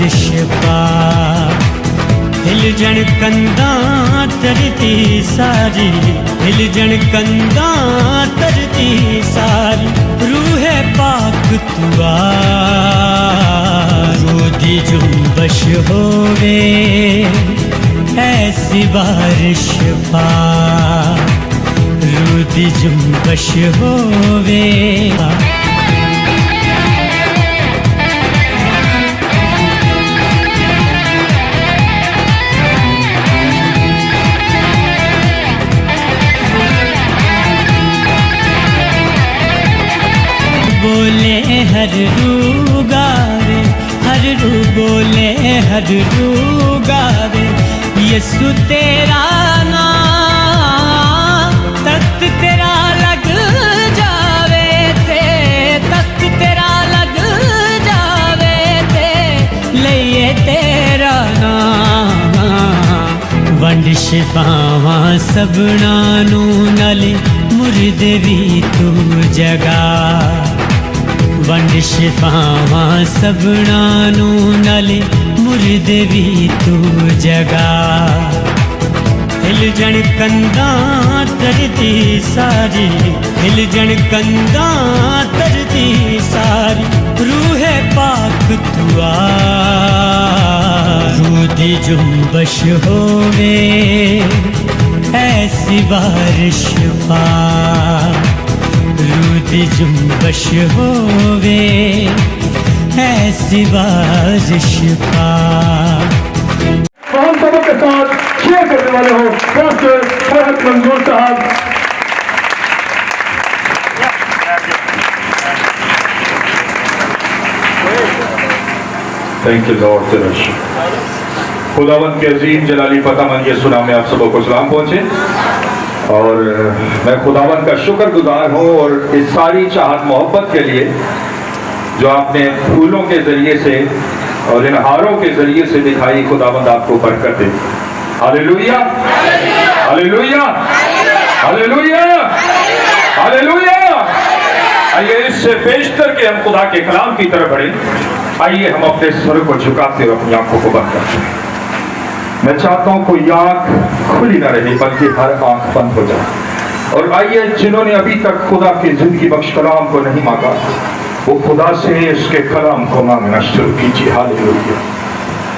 बारिश पा हिलजण कंधां धरती सारी, हिलजण कंधां धरती सारी, रूहे पाक तुआ रूह दी जुम्बश होवे ऐसी बारिश पा, रूह दी जुम्बश होवे। बोले हर रू गावे, हर रू बोले हर रू गावे, यीशु तेरा नाम तख्त तेरा लग जावे ते, तख्त तेरा लग जावे ते, लइए तेरा नाम। वंड शिफावां सबना नू नाले मुर्दे भी तू जगा, वंड शिफावां सबना नू नाले मुर्दे भी तू जगा। हिलजण कंधां धरती सारी, हिलजण कंधां धरती सारी, रूहे पाक तुआ रूह दी जुम्बश होवे ऐसी बारिश पा, रूह दी जुम्बश होवे ऐसी बारिश पा। हम सबों के साथ शेयर करने वाले हो पास्टर फरहत मंजूर साहब। थैंक यू लॉर्ड तिरश। खुदावंत के अजीम जलाली फतहमंद ये सुना में आप सबों को सलाम पहुंचे, और मैं खुदावंत का शुक्रगुजार हूँ और इस सारी चाहत मोहब्बत के लिए जो आपने फूलों के जरिए से और इन हारों के जरिए से दिखाई। खुदावंत आपको बरकत दे। Hallelujah, hallelujah, hallelujah, hallelujah. आइए इससे बेशतर के हम खुदा के कलाम की तरफ बढ़े। आइए हम अपने सर को झुकाते और अपनी आंखों को बंद करते हैं। मैं चाहता हूं कोई आंख खुली ना रहे बल्कि हर आंख बंद हो जाए। और आइए जिन्होंने अभी तक खुदा की जिंदगी बख्श कलाम को नहीं मांगा, वो खुदा से इसके कलाम को मांगना शुरू कीजिए। हालेलुया,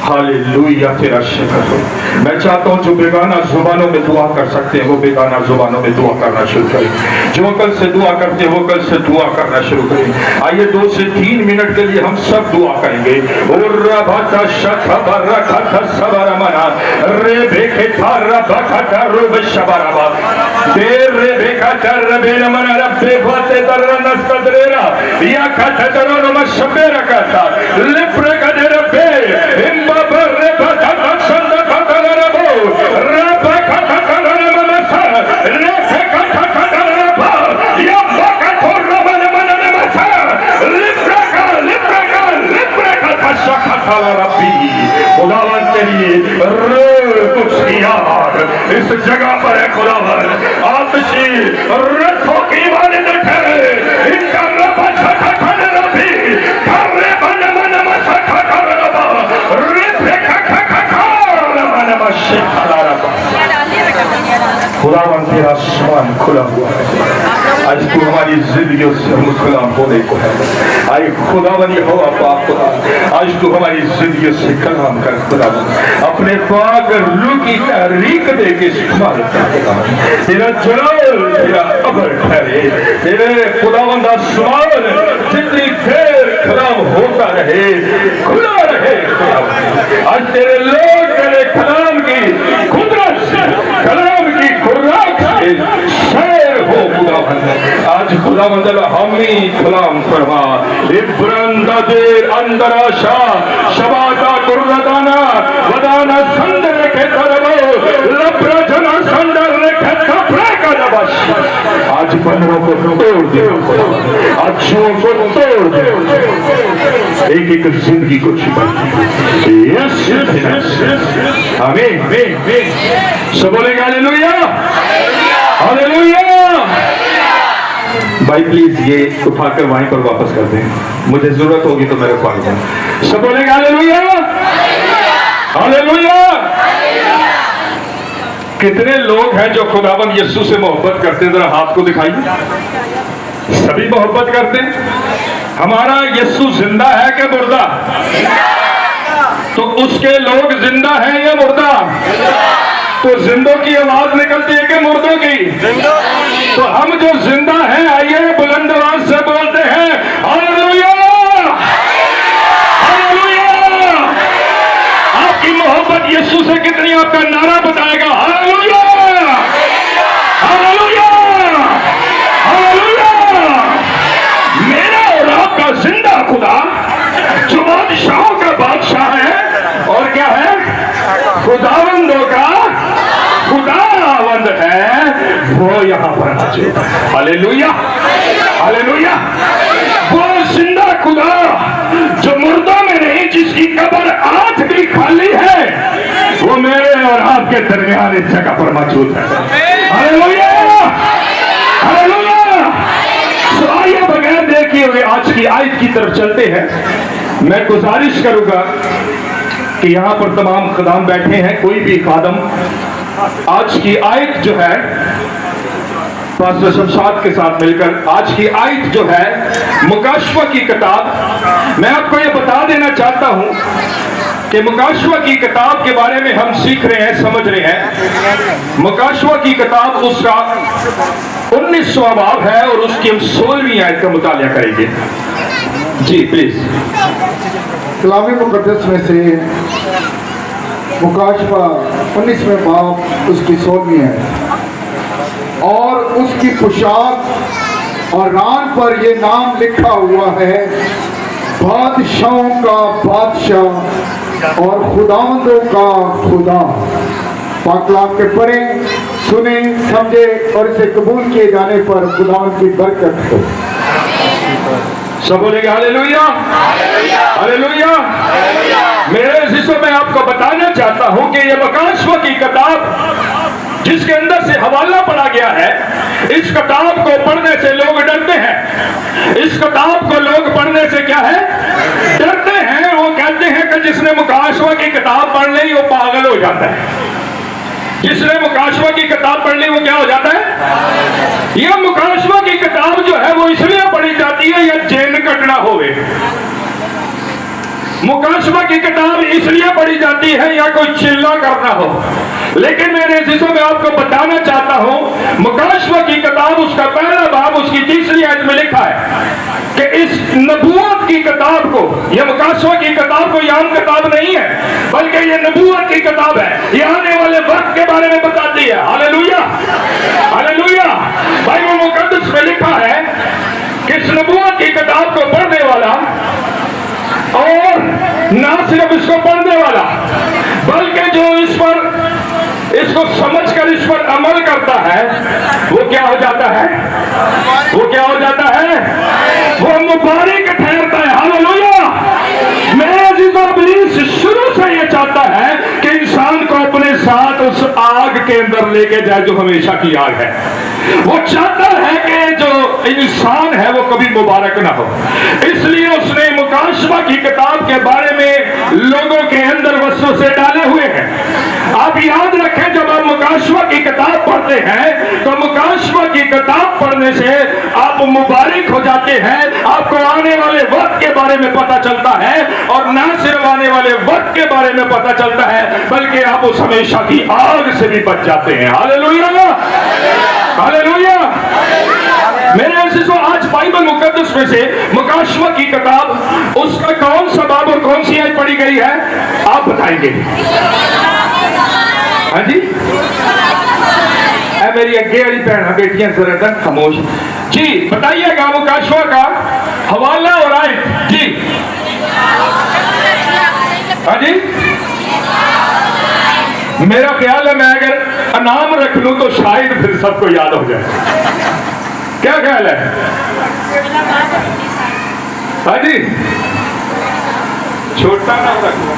हालेलुया, तेरा शुक्र हो। मैं चाहता हूँ जो बेगाना जुबानों में दुआ कर सकते हैं वो बेगाना जुबानों में दुआ करना शुरू करें। जो कल से दुआ करते हैं वो कल से दुआ करना शुरू करें। आइए 2 से 3 मिनट के लिए हम सब दुआ करेंगे। खुदावन के लिए कुछ याद इस जगह पर है। खुदावन आतशी रखो की इबादत ठहरे इनका रब सखा खाने रबी करे मन मन मसखा कर रबा रिफे खा खा खा खा मन मसखा रबा। खुदावन तेरा आसमान खुला हुआ है। आज तू हमारी जिंदगियों से मुस्कुरान होने को है। आए खुदावन हो पाक खुदा, आज तू हमारी जिंदगी से कलाम कर खुदावन, अपने पाक रूह की तहरीक दे के इस्तेमाल कर खुदावन। तेरा जलाल तेरा अबर ठहरे, तेरे खुदावन दा आसमान जितनी देर कलाम होता रहे खुला रहे खुदावन। आज तेरे लोग तेरे कलाम की कुदरत से, कलाम की खुराक से शेर हो खुदावन। आज खुदावंद हमी कलाम फरमा इब्रंदा देर अंदर आशा शबाता कुर्रदाना वदाना संदर के तरबो लब्रजना संदर के कपड़े का नबश। आज बंधनों को तोड़ दे, अच्छों को तोड़ दे, एक एक जिंदगी को छिपा। यस आमीन। सब बोलेंगे हालेलुया, हालेलुया। भाई प्लीज ये उठाकर वहीं पर वापस कर दें, मुझे जरूरत होगी तो मैं रखवाऊंगा। सब बोलेंगे हालेलुया, हालेलुया। कितने लोग हैं जो खुदावंद यीशु से मोहब्बत करते हैं? जरा हाथ को दिखाइए। सभी मोहब्बत करते हैं। हमारा यीशु जिंदा है कि मुर्दा? तो उसके लोग जिंदा हैं या मुर्दा? तो जिंदों की आवाज निकलती है कि मुर्दों की? तो हम जो जिंदा हैं, आइए बुलंद आवाज से बोलते हैं हालेलुया, हालेलुया। आपकी मोहब्बत यीशु से कितनी, आपका नारा बताएगा हालेलुया, हालेलुया, हालेलुया। मेरा और आपका जिंदा खुदा जो बादशाहों का बादशाह है और क्या है, खुदावंदों का खुदावंद है, वो यहां पर मौजूद है। Hallelujah, hallelujah. वो जिंदा खुदा जो मुर्दों में नहीं, जिसकी कब्र आज भी खाली है, वो मेरे और आपके दरमियान इस जगह पर मौजूद है। Hallelujah, hallelujah. तो आइए बगैर देखे हुए आज की आयत की तरफ चलते हैं। मैं गुजारिश करूंगा कि यहां पर तमाम खदाम बैठे हैं, कोई भी खादम आज की आयत जो है पास्टर शमशाद के साथ मिलकर, आज की आयत जो है मुकाशवा की किताब, मैं आपको ये बता देना चाहता हूं कि मुकाशवा की किताब के बारे में हम सीख रहे हैं, समझ रहे हैं। मुकाशवा की किताब उसका 19वां बाब है और उसकी हम 16वीं आयत का मुतालिया करेंगे। जी प्लीज। कलामी मुकद्दस में से मुकाशवा 19वें बाब उसकी 16वीं है, और उसकी पोशाक और रान पर यह नाम लिखा हुआ है, बादशाहों का बादशाह और खुदावंदों का खुदा। पाक कलाम के पढ़ें, सुने, समझे और इसे कबूल किए जाने पर खुदावंद की बरकत हो। सब बोलेंगे हालेलुया, हालेलुया। मेरे अजीजों, मैं आपको बताना चाहता हूं कि यह मुकाशवा की किताब जिसके अंदर से हवाला पढ़ा गया है, इस किताब को पढ़ने से लोग डरते हैं। इस किताब को लोग पढ़ने से क्या है, डरते हैं। वो कहते हैं कि जिसने मुकाशवा की किताब पढ़ ली वो पागल हो जाता है। जिसने मुकाशवा की किताब पढ़ ली वो क्या हो जाता है? यह मुकाशवा की किताब जो है वो इसलिए पढ़ी जाती है या चैन कटना होवे। मुकाशवा की किताब इसलिए पढ़ी जाती है या कोई चिल्ला करना हो। लेकिन मेरे अजीजों, मैं आपको बताना चाहता हूं, मुकाशवा की किताब उसका पहला बाब उसकी 3री आयत में लिखा है कि इस नबूवत की किताब को, यह मुकाशवा की किताब कोई आम किताब नहीं है, बल्कि यह नबूवत की किताब है। यह आने वाले वक्त के बारे में बताती है। Hallelujah, hallelujah. बाइबल मुकद्दस में लिखा है कि इस नबूवत की किताब को पढ़ने वाला, और ना सिर्फ इसको पढ़ने वाला, बल्कि जो इस पर, इसको समझकर इस पर अमल करता है, वो क्या हो जाता है? वो क्या हो जाता है? वो मुबारक ठहरता है। हालेलुया। मेरे अजीजों, इब्लीस शुरू से ये चाहता है कि इंसान को अपने साथ उस आग के अंदर लेके जाए जो हमेशा की आग है। वो चाहता है कि जो इंसान है वो कभी मुबारक ना हो। इसलिए उसने मुकाशवा की किताब के बारे में लोगों के अंदर वसवसे डाले हुए हैं। आप याद रखें, जब आप मुकाशवा की किताब पढ़ते हैं तो मुकाशवा की किताब पढ़ने से आप मुबारक हो जाते हैं। आपको आने वाले वक्त के बारे में पता चलता है, और ना सिर्फ आने वाले वक्त के बारे में पता चलता है, बल्कि आप उस हमेशा की आग से भी बच जाते हैं। Hallelujah, hallelujah. मेरे अजीजों, आज बाइबल मुकद्दस में से मुकाशवा की किताब उसका कौन सा बाब और कौन सी आयत पढ़ी गई है, आप बताएंगे? हाँ जी, मेरी अगे वाली बहना बेटियां जरा खामोश जी, बताइएगा मुकाशवा का हवाला और आयत जी। हाँ जी, मेरा ख्याल है मैं अगर इनाम रख लूं तो शायद फिर सबको याद हो जाए। क्या ख्याल है? हाँ जी, छोटा नाम रखो।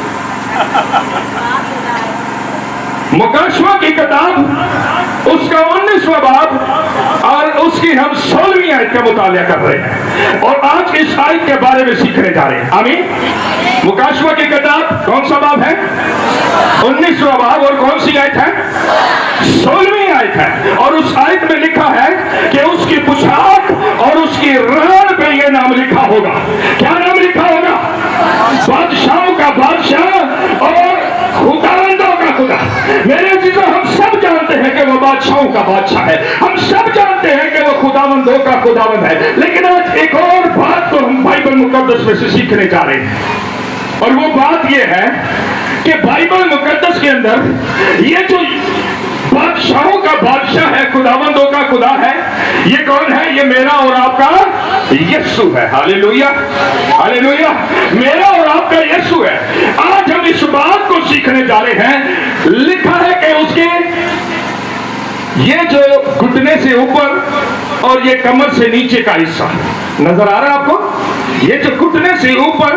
मुकाशवा की किताब उसका 19वां बाब और उसकी हम 16वीं आयत का मुतालिया कर रहे हैं और आज इस आयत के बारे में सीखने जा रहे हैं। आमीन। मुकाशवा की किताब कौन सा बाब है? 19वां बाब। और कौन सी आयत है? 16वीं आयत है। और उस आयत में लिखा है कि उसकी पोशाक और उसकी रान पे यह नाम लिखा होगा। क्या नाम लिखा होगा? बादशाहों का बादशाह और खुदावंदों का खुदा। मेरे चीजों, हम सब जानते हैं कि वो बादशाहों का बादशाह है, हम सब जानते हैं कि वो खुदावंदों का खुदावंद है, लेकिन आज एक और बात को हम बाइबल मुकद्दस में से सीखने जा रहे हैं। और वो बात ये है कि बाइबल मुकद्दस के अंदर ये जो बादशाहों का बादशाह है, खुदावंदों का खुदा है, ये कौन है? ये मेरा और आपका यीशु है। Hallelujah, hallelujah. मेरा और आपका यीशु है। आज हम इस बात को सीखने जा रहे हैं। लिखा है कि उसके ये जो घुटने से ऊपर और ये कमर से नीचे का हिस्सा नजर आ रहा है आपको? ये जो घुटने से ऊपर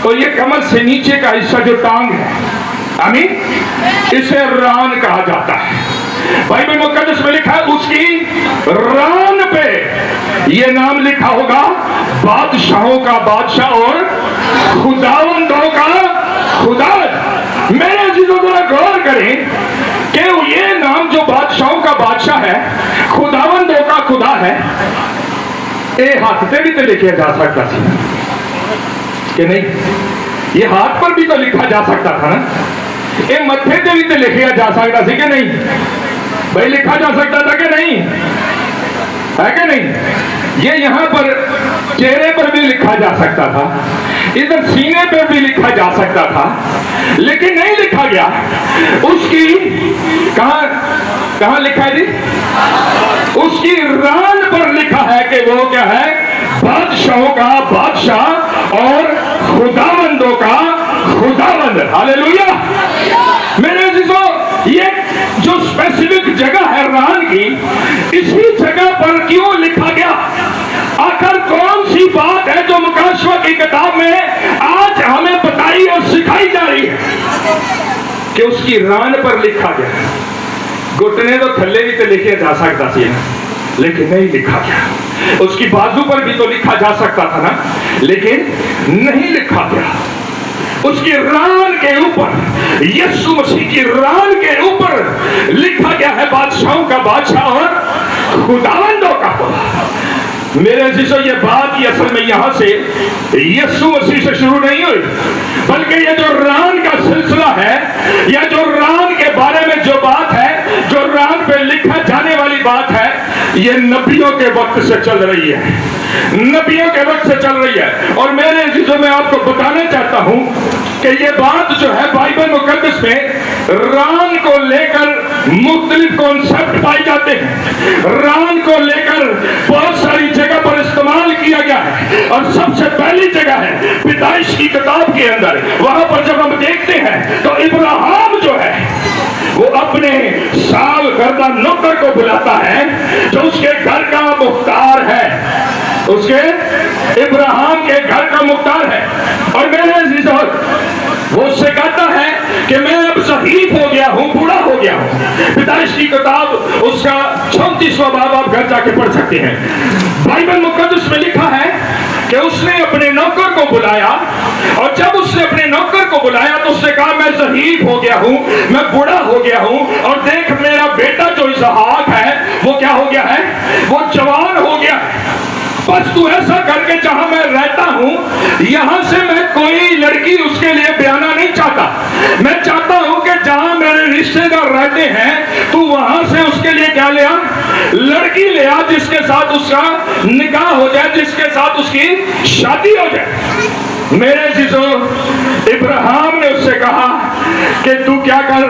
और ये कमर से नीचे का हिस्सा जो टांग है, आमीन, इसे रान कहा जाता है। बाइबल मुकद्दस में लिखा है उसकी रान पे ये नाम लिखा होगा, बादशाहों का बादशाह और खुदावंदों का खुदावंद। मेरे अजीजों, जरा गौर करें कि ये नाम जो बादशाहों का बादशाह है, खुदावंदों का खुदा है, ये हाथ पे भी तो लिखा जा सकता था कि नहीं? ये हाथ पर भी तो लिखा जा सकता था ना? ये मत्थे पे भी तो लिखा जा सकता था कि नहीं भाई? लिखा जा सकता था कि नहीं? है कि नहीं? ये यहाँ पर चेहरे पर भी लिखा जा सकता था, इधर सीने पर भी लिखा जा सकता था, लेकिन नहीं लिखा गया। उसकी कहां लिखा है जी? उसकी रान पर लिखा है कि वो क्या है? बादशाहों का बादशाह और खुदावंदों का खुदावंद। हालेलुया। मेरे अजीजों, ये जो स्पेसिफिक जगह है रान की, इसी जगह पर क्यों लिखा गया? आखिर कौन सी बात है जो मुकाशवा की किताब में आज हमें बताई और सिखाई जा रही है कि उसकी रान पर लिखा गया? घुटने तो थल्ले भी तो लिखे जा सकता था, लेकिन नहीं लिखा गया। उसकी बाजू पर भी तो लिखा जा सकता था ना, लेकिन नहीं लिखा गया। उसकी रान के ऊपर, यीशु मसीह की रान के ऊपर लिखा गया है बादशाहों का बादशाह और खुदावंदों का खुदा। मेरे अजीजों, ये बात ये असल में यहां से यीशु मसीह से शुरू नहीं हुई, बल्कि ये जो रान का सिलसिला है, या जो रान के बारे में जो बात है, जो रान पे लिखा जाने वाली बात है, ये नबियों के वक्त से चल रही है, नबियों के वक्त से चल रही है। और मेरे अजीजों, मैं आपको बताना चाहता हूं कि ये बात जो है बाइबल मुकद्दस में रान को लेकर मुख्तलिफ कॉन्सेप्ट पाए जाते हैं। रान को लेकर बहुत सारी जगह पर इस्तेमाल किया गया है, और सबसे पहली जगह है पैदाइश की किताब के अंदर। वहां पर जब हम देखते हैं तो इब्राहिम जो है वो अपने साल गर्दा नौकर को बुलाता है जो उसके घर का मुख्तार है, उसके इब्राहिम के घर का मुख्तार है। और मेरे अजीजों, वो उससे कहता है कि मैं अब शहीद हो गया हूं, बूढ़ा हो गया हूं। पैदाइश की किताब उसका 34वां बाब आप घर जाके पढ़ सकते हैं। बाइबल मुकद्दस में लिखा है कि उसने अपने नौकर को बुलाया, और जब उसने अपने नौकर को बुलाया तो उसने कहा मैं शहीद हो गया हूं, मैं बूढ़ा हो गया हूं, और देख मेरा बेटा जो इसहाक है वो क्या हो गया है? वो जवान हो गया। बस तू ऐसा करके जहां मैं रहता हूं यहां से मैं कोई लड़की उसके लिए ब्याना नहीं चाहता। मैं चाहता हूं कि जहां मेरे रिश्तेदार रहते हैं तू वहां से उसके लिए क्या ले आ? लड़की ले आ, जिसके साथ उसका निकाह हो जाए, जिसके साथ उसकी शादी हो जाए। मेरे जीजो, इब्राहिम ने उससे कहा कि तू क्या कर,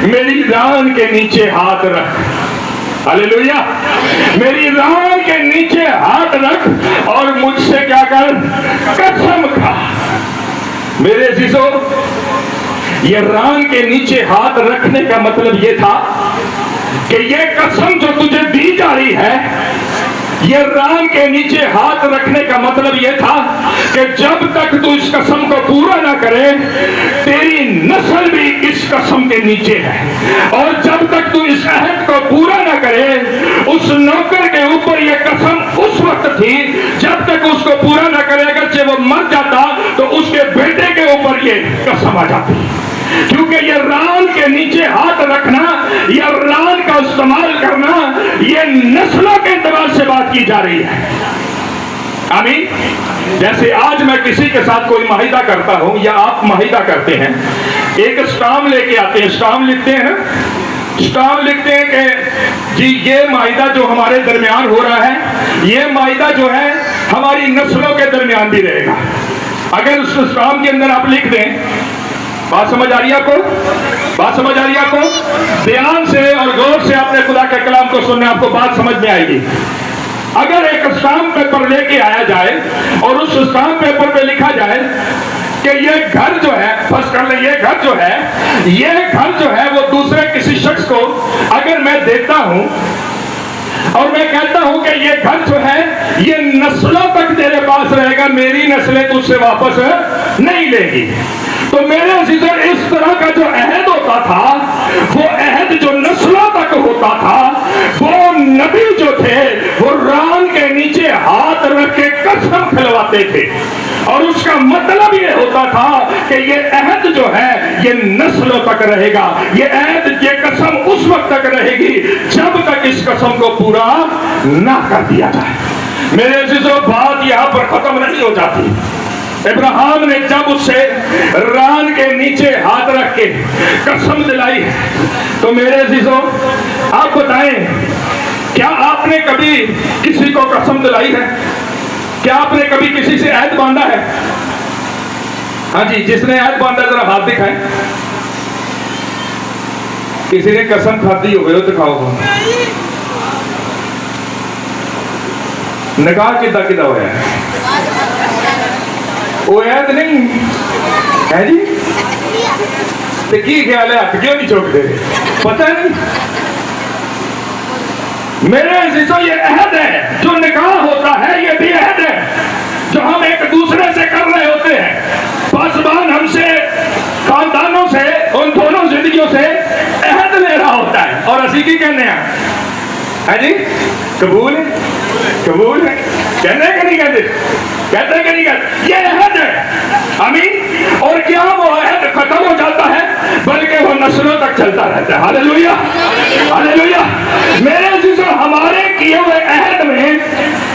मेरी रान के नीचे हाथ रख। हालेलुया। मेरी रान के नीचे हाथ रख और मुझसे क्या कर? कसम खा। मेरे जीजो, ये रान के नीचे हाथ रखने का मतलब ये था कि ये कसम जो तुझे दी जा रही है, ये रान के नीचे हाथ रखने का मतलब यह था कि जब तक तू इस कसम को पूरा ना करे, तेरी नस्ल भी इस कसम के नीचे है, और जब तक तू इस अहद को पूरा ना करे, उस नौकर के ऊपर यह कसम उस वक्त थी जब तक उसको पूरा न करे, अगर वो मर जाता तो उसके बेटे के ऊपर ये कसम आ जाती। क्योंकि ये रान के नीचे हाथ रखना या रान का इस्तेमाल करना, ये नस्लों के एतबार से बात की जा रही है। आमीन। जैसे आज मैं किसी के साथ कोई माहिदा करता हूं या आप माहिदा करते हैं, एक स्टाम्प लेके आते हैं, स्टाम्प लिखते हैं ना, स्टाम्प लिखते हैं कि जी ये माहिदा जो हमारे दरमियान हो रहा है, ये माहिदा जो है हमारी नस्लों के दरमियान भी रहेगा। अगर उस स्टाम्प के अंदर आप लिख दें, बात समझ आ रही है आपको? बात समझ आ रही है आपको? ध्यान से और गौर से अपने खुदा के कलाम को सुनने, आपको बात समझ में आएगी। अगर एक स्टाम्प पेपर लेके आया जाए और उस स्टाम्प पेपर पे लिखा जाए कि ये घर जो है, फर्स्ट कर ले, ये घर जो है, ये घर जो है वो दूसरे किसी शख्स को अगर मैं देता हूं और मैं कहता हूं कि ये घर जो है ये नस्लों तक तेरे पास रहेगा, मेरी नस्लें तुझसे वापस नहीं लेगी, तो मेरे अजीजों इस तरह का जो अहद होता था, वो अहद जो नस्लों तक होता था, वो नबी जो थे वो रान के नीचे हाथ रख के कसम खिलवाते थे। और उसका मतलब ये होता था कि ये अहद जो है ये नस्लों तक रहेगा, ये अहद, ये कसम उस वक्त तक रहेगी जब तक इस कसम को पूरा ना कर दिया जाए। मेरे अजीजों, बात यहां पर खत्म नहीं हो जाती। इब्राहिम ने जब उससे रान के नीचे हाथ रख के कसम दिलाई, तो मेरे अजीजों आप बताएं, क्या आपने कभी किसी को कसम दिलाई है? क्या आपने कभी किसी से अहद बांधा है? हाँ जी, जिसने अहद बांधा जरा हाथ दिखाएं। किसी ने कसम खाती हो गई, दिखाओ। निकाह किदा किदा होया है? वो ऐद नहीं है जी, तो की ख्याल है, हाथ क्यों नहीं चौकते? पता नहीं। मेरे अजीजों, ये अहद है जो निकाह होता है, ये भी अहद है जो हम एक दूसरे से कर रहे होते हैं। पासबान हमसे, खानदानों से, उन दोनों जिंदगियों से अहद ले रहा होता है, और असी की कहने हैं जी, कबूल है, कबूल है, कहने कि नहीं कहते? कहते कि नहीं कहते? ये अहद है। आमीन। और क्या वो अहद खत्म हो जाता है, बल्कि वो नस्लों तक चलता रहता है। Hallelujah, hallelujah. मेरे अजीजों, हमारे किए हुए अहद में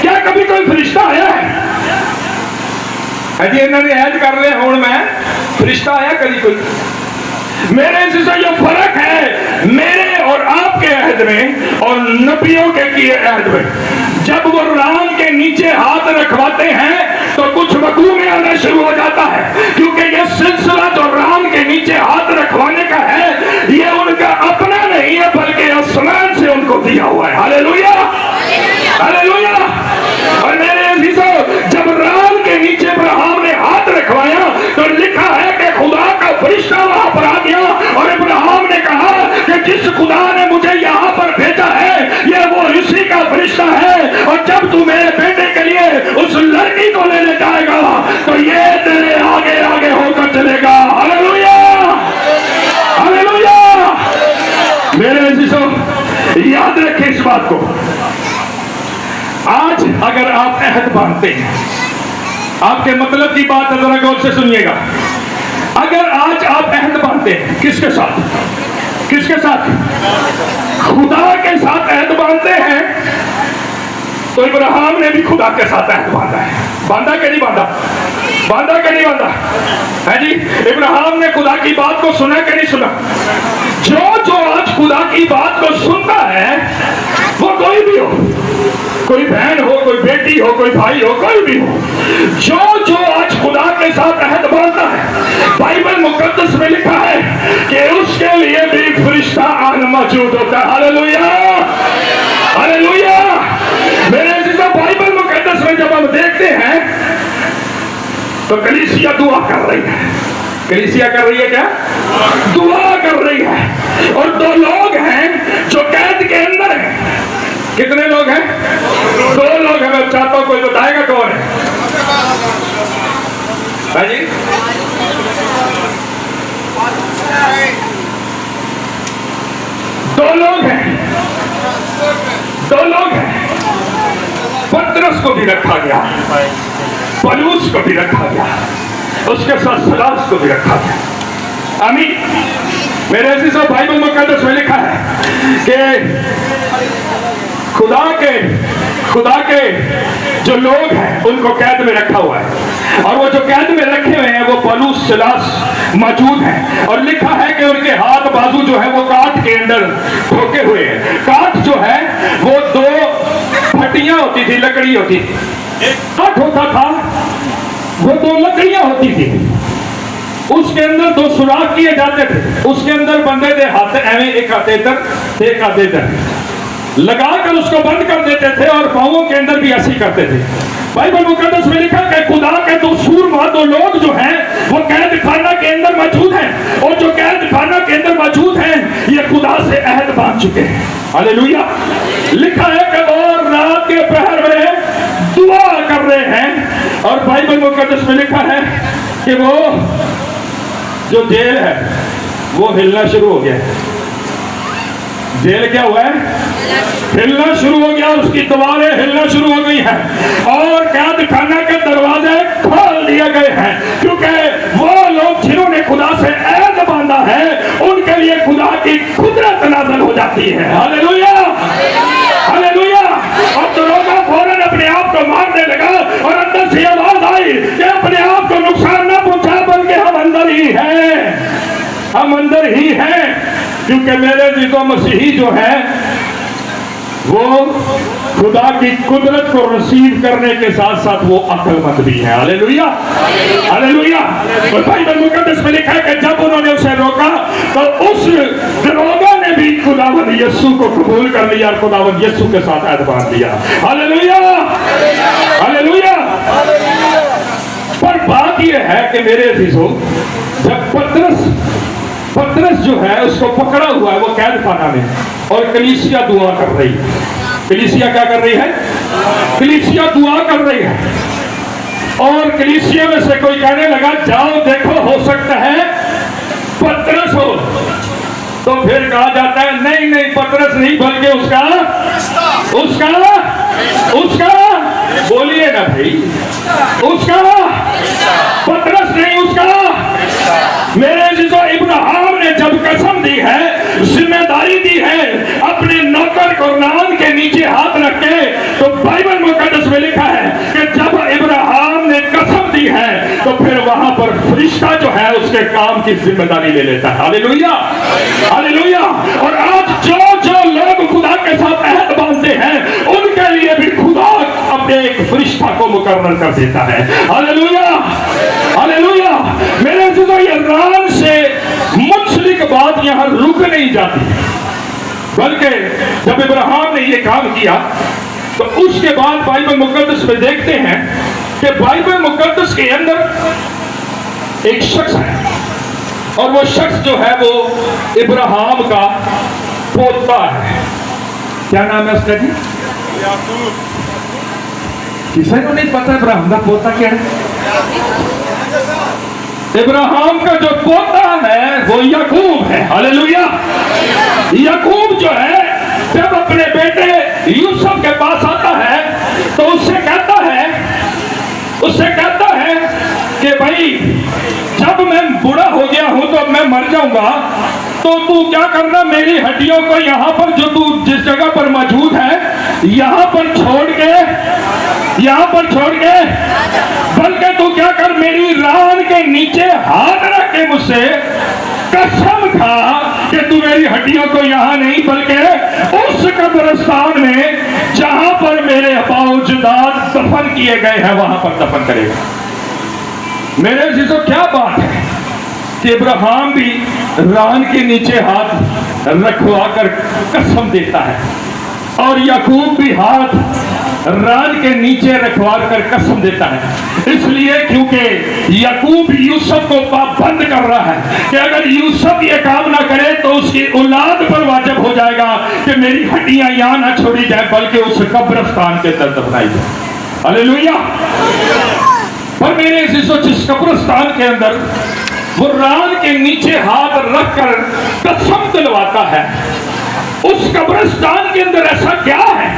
क्या कभी कोई फरिश्ता आया है? अजी इन्होंने अहद कर लिया, हूं मैं फरिश्ता आया कभी कोई? मेरे अजीजों, ये फर्क है मेरे और आपके अहद में और नबियों के किए अहद में। जब वो रान के नीचे हाथ रखवाते हैं तो कुछ वकूअ में आना शुरू हो जाता है, क्योंकि ये सिलसिला जो रान के नीचे हाथ रखवाने का है, ये उनका अपना नहीं है, बल्कि आसमान से उनको दिया हुआ है। Hallelujah, hallelujah. और मेरे अजीजों, जब रान के नीचे इब्राहिम ने हाथ रखवाया तो लिखा है कि खुदा का फरिश्ता वहां पर आ गया, और इब्राहिम ने कहा कि जिस खुदा ने मुझे यहाँ पर भेजा है, ये वो इसी का फरिश्ता है, और जब तू मेरे बेटे के लिए उस लड़की को लेने जाएगा तो ये तेरे आगे आगे होकर चलेगा। Hallelujah, hallelujah. मेरे अजीजों, याद रखें इस बात को। आज अगर आप अहद बांधते हैं, आपके मतलब की बात जरा गौर से सुनिएगा। अगर आज आप अहद बांधते हैं, किसके साथ? किसके साथ? खुदा के साथ अहद बांधते हैं। तो इब्राहिम ने भी खुदा के साथ अहद बांधा है। बांधा कि नहीं बांधा? बांधा कि नहीं बांधा? है जी। इब्राहिम ने खुदा की बात को सुना कि नहीं सुना? जो जो आज खुदा की बात को सुनता है, वो कोई भी हो, कोई बहन हो, कोई बेटी हो, कोई भाई हो, कोई भी हो, जो जो आज खुदा के साथ अहद बांधता है, बाइबल मुकद्दस में लिखा है कि उसके लिए भी एक फरिश्ता आन मौजूद होता है। Hallelujah, hallelujah. मेरे अजीजों, बाइबल मुकद्दस में जब हम देखते हैं तो कलीसिया दुआ कर रही है। कलीसिया कर रही है क्या? दुआ कर रही है। और दो लोग हैं जो कैद के अंदर हैं। कितने लोग हैं? दो लोग हैं। मैं चाहता हूं कोई बताएगा कौन है? हाँ जी, दो लोग हैं। पतरस को भी रखा गया, पौलुस को भी रखा गया, उसके साथ सिलास को भी रखा गया। आमीन। मेरे अजीजों, बाइबल मुकद्दस में लिखा है कि खुदा के जो लोग हैं उनको कैद में रखा हुआ है, और वो जो कैद में रखे हुए हैं वो पौलुस सिलास मौजूद हैं, और लिखा है कि उनके हाथ बाजू जो है वो काठ के अंदर ठोके हुए हैं। काठ जो है वो दो फटियां होती थी, लकड़ी होती थी। एक काठ होता था, वो दो लकड़ियां होती थी, उसके अंदर दो सुराख किए जाते थे, उसके अंदर बंदे थे हाथ एवं एक आतेतर लगाकर उसको बंद कर देते थे, और पांवों के अंदर भी ऐसी करते थे। बाइबल मुकद्दस में लिखा है खुदा के दो सूरमा, दो लोग जो हैं वो कैद खाना के अंदर मौजूद हैं, और जो कैद खाना के अंदर मौजूद हैं ये खुदा से अहद बांध चुके हैं। हालेलुया। लिखा है कि और रात के पहर में दुआ कर रहे हैं, और बाइबल मुकद्दस में लिखा है कि वो जो जेल है वो हिलना शुरू हो गया। जेल क्या हुआ है? हिलना शुरू हो गया, उसकी दीवारें हिलना शुरू हो गई हैं, और कैद खाना के दरवाजे खोल दिए गए हैं, क्योंकि वो लोग जिन्होंने खुदा से ऐद बांधा है उनके लिए खुदा की कुदरत नाज़िल हो जाती है। Hallelujah, hallelujah. और दरोगा फौरन अपने आप को मारने लगा, और अंदर से आवाज आई कि अपने आप को नुकसान ना पहुंचा, बल्कि हम अंदर ही हैं, हम अंदर ही हैं, क्योंकि मेरे जीतो मसीही जो है वो खुदा की कुदरत को रिसीव करने के साथ साथ वो अक्लमंद भी है। Hallelujah, hallelujah. और बाइबल मुकद्दस में लिखा है कि जब उन्होंने उसे रोका तो उस दरोगा ने भी खुदावंद यीशु को कबूल कर लिया, और खुदावंद यीशु के साथ ऐद बांध दिया। Hallelujah, hallelujah. पर बात यह है कि मेरे अजीजों, जब पतरस जो है उसको पकड़ा हुआ है वो कैद खाना में, और कलीसिया दुआ कर रही है। कलीसिया क्या कर रही है? कलीसिया दुआ कर रही है, और कलीसिया में से कोई कहने लगा जाओ देखो हो सकता है पतरस हो, तो फिर कहा जाता है नहीं नहीं पतरस नहीं, बल्कि उसका बोलिए ना भाई, उसका पतरस नहीं, उसका। मेरे जिसो इब्राहिम ने जब कसम दी है, जिम्मेदारी दी है अपने नौकर को नान के नीचे हाथ रख के, तो बाइबल मुकद्दस में लिखा है कि जब इब्राहिम ने कसम दी है तो फिर वहां पर फरिश्ता जो है उसके काम की जिम्मेदारी ले लेता है। Hallelujah, hallelujah. और आज जो लोग खुदा के साथ अहद बांधते हैं उनके लिए भी खुदा अपने एक फरिश्ता को मुकर्रर कर देता है। Hallelujah, hallelujah. मेरे अज़ीज़ों, ये रान से मुंसलिक बात यहां रुक नहीं जाती, बल्कि जब इब्राहिम ने ये काम किया तो उसके बाद बाइबल मुकद्दस में देखते हैं कि बाइबल मुकद्दस के अंदर एक शख्स है, और वो शख्स जो है वो इब्राहिम का पोता है। क्या नाम है उसका जी? किसी को नहीं पता इब्राहिम का पोता क्या है? इब्राहिम का जो पोता है वो याकूब है। हालेलुया। याकूब जो है जब अपने बेटे यूसुफ के पास आता है तो उससे कहता है कि भाई जब मैं बूढ़ा हो गया हूं तो मैं मर जाऊंगा, तो तू क्या करना, मेरी हड्डियों को यहाँ पर जो तू जिस जगह पर मौजूद है यहाँ पर छोड़ के बल्कि तू क्या कर, मेरी रान के नीचे हाथ रख के मुझसे कसम खा कि तू मेरी हड्डियों को यहाँ नहीं बल्कि उस कब्रिस्तान में जहां पर मेरे अपाउजदाद दफन किए गए हैं वहां पर दफन करेगा। मेरे जीजो, क्या बात है कि इब्राहिम भी रान के नीचे हाथ रखवा कर कसम देता है, और याकूब भी हाथ रान के नीचे रखवा कर कसम देता है। इसलिए क्योंकि याकूब यूसुफ को पाबंद कर रहा है कि अगर यूसुफ ये काम ना करे तो उसकी औलाद पर वाजिब हो जाएगा कि मेरी हड्डियां यहां ना छोड़ी जाए बल्कि उस कब्रिस्तान के अंदर दफनाई जाए। हालेलुया। पर मेरे जिस कब्रिस्तान के अंदर वो रान के नीचे हाथ रखकर कसम दिलवाता है, उस कब्रिस्तान के अंदर ऐसा क्या है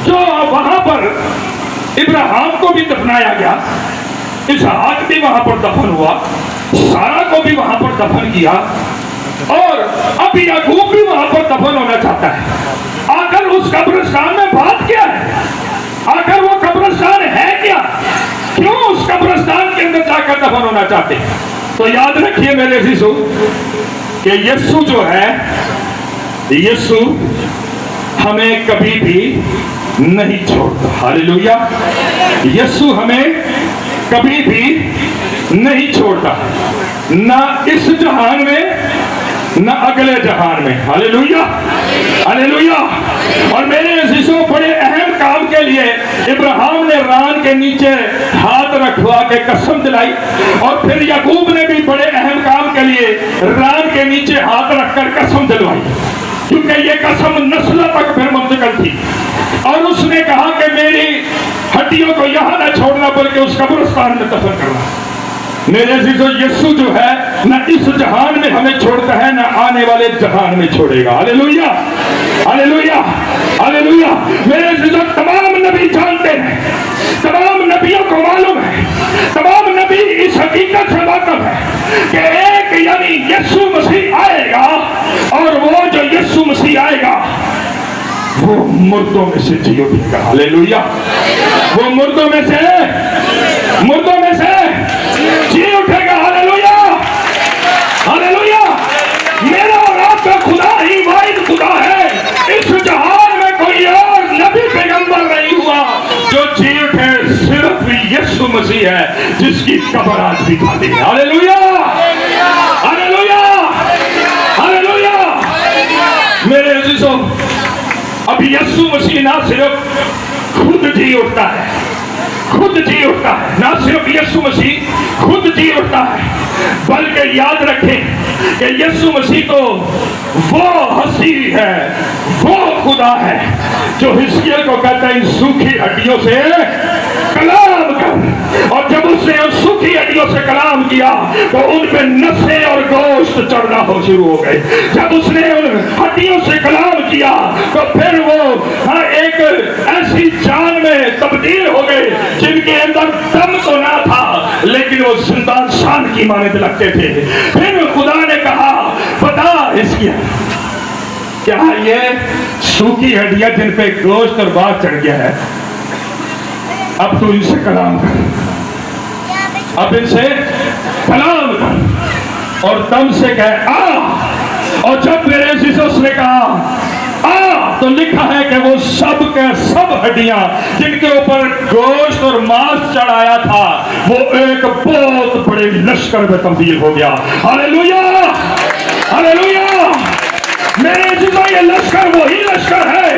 जो वहां पर इब्राहिम को भी दफनाया गया, इसहाक भी वहां पर दफन हुआ, सारा को भी वहां पर दफन किया, और अब याकूब भी वहां पर दफन होना चाहता है। आखिर उस कब्रिस्तान में बात क्या है? आखिर वो कब्रिस्तान है क्या? क्यों उस कब्रिस्तान के अंदर जाकर दफन होना चाहते हैं? तो याद रखिए मेरे अजीजों कि यीशु जो है, यीशु हमें कभी भी नहीं छोड़ता। हालेलुया। यीशु हमें कभी भी नहीं छोड़ता, ना इस जहान में ना अगले जहान में। Hallelujah, hallelujah. और मेरे अजीजों, बड़े अहम काम के लिए इब्राहिम ने रान के नीचे हाथ रखवा के कसम दिलाई, और फिर याकूब ने भी बड़े अहम काम के लिए रान के नीचे हाथ रखकर कसम दिलवाई, क्योंकि ये कसम नस्लों तक फिर मुंतकिल थी। और उसने कहा कि मेरी हड्डियों को यहां न छोड़ना बल्कि उस कब्रिस्तान में दफन करना। मेरे अजीजों, यीशु जो है न इस जहान में हमें छोड़ता है, न आने वाले जहान में छोड़ेगा। Hallelujah, hallelujah, hallelujah. मेरे अजीजों, तमाम नबी जानते हैं, तमाम नबियों को मालूम है, तमाम नबी इस हकीकत से वाकिफ है कि एक यानी यीशु मसीह आएगा, और वो जो यीशु मसीह आएगा वो मुर्दों में से जी उठेगा। हालेलुया। वो मुर्दों में से जी उठेगा। Hallelujah, hallelujah. मेरा और आपका खुदा ही वाहिद खुदा है। इस जहान में कोई और नबी पैगंबर नहीं हुआ जो जी उठे, सिर्फ यीशु मसीह है जिसकी कब्र आज भी खाली है। Hallelujah, hallelujah, hallelujah. मेरे अजीजों, अब यीशु मसीह ना सिर्फ खुद जी उठता है, खुद जी उठता है, ना सिर्फ यीशु मसीह खुद जी उठता है, बल्कि याद रखें कि यीशु मसीह तो वो हंसी है, वो खुदा है जो हिजकिय्याह को कहता है इन सूखी हड्डियों से कलाम कर। और जब उसने उन सूखी हड्डियों से कलाम किया तो उन पे नसें और गोश्त चढ़ना हो शुरू हो गए। जब उसने उन हड्डियों से कलाम किया तो फिर वो एक ऐसी जान में तब्दील हो गए जिनके अंदर दम तो ना था, लेकिन वो जिंदा शान की मानने लगते थे। फिर खुदा ने कहा, बता हिजकिय्याह, क्या ये सूखी हड्डियां जिन पे गोश्त और बात चढ़ गया है, अब तू इनसे कलाम कर, अब इनसे कलाम कर और दम से कह आ। और जब मेरे अजीजों ने कहा आ, तो लिखा है कि वो सब के सब हड्डियां जिनके ऊपर गोश्त और मांस चढ़ाया था वो एक बहुत बड़े लश्कर में तब्दील हो गया। Hallelujah, hallelujah. मेरे अजीजों, ये लश्कर वही लश्कर है,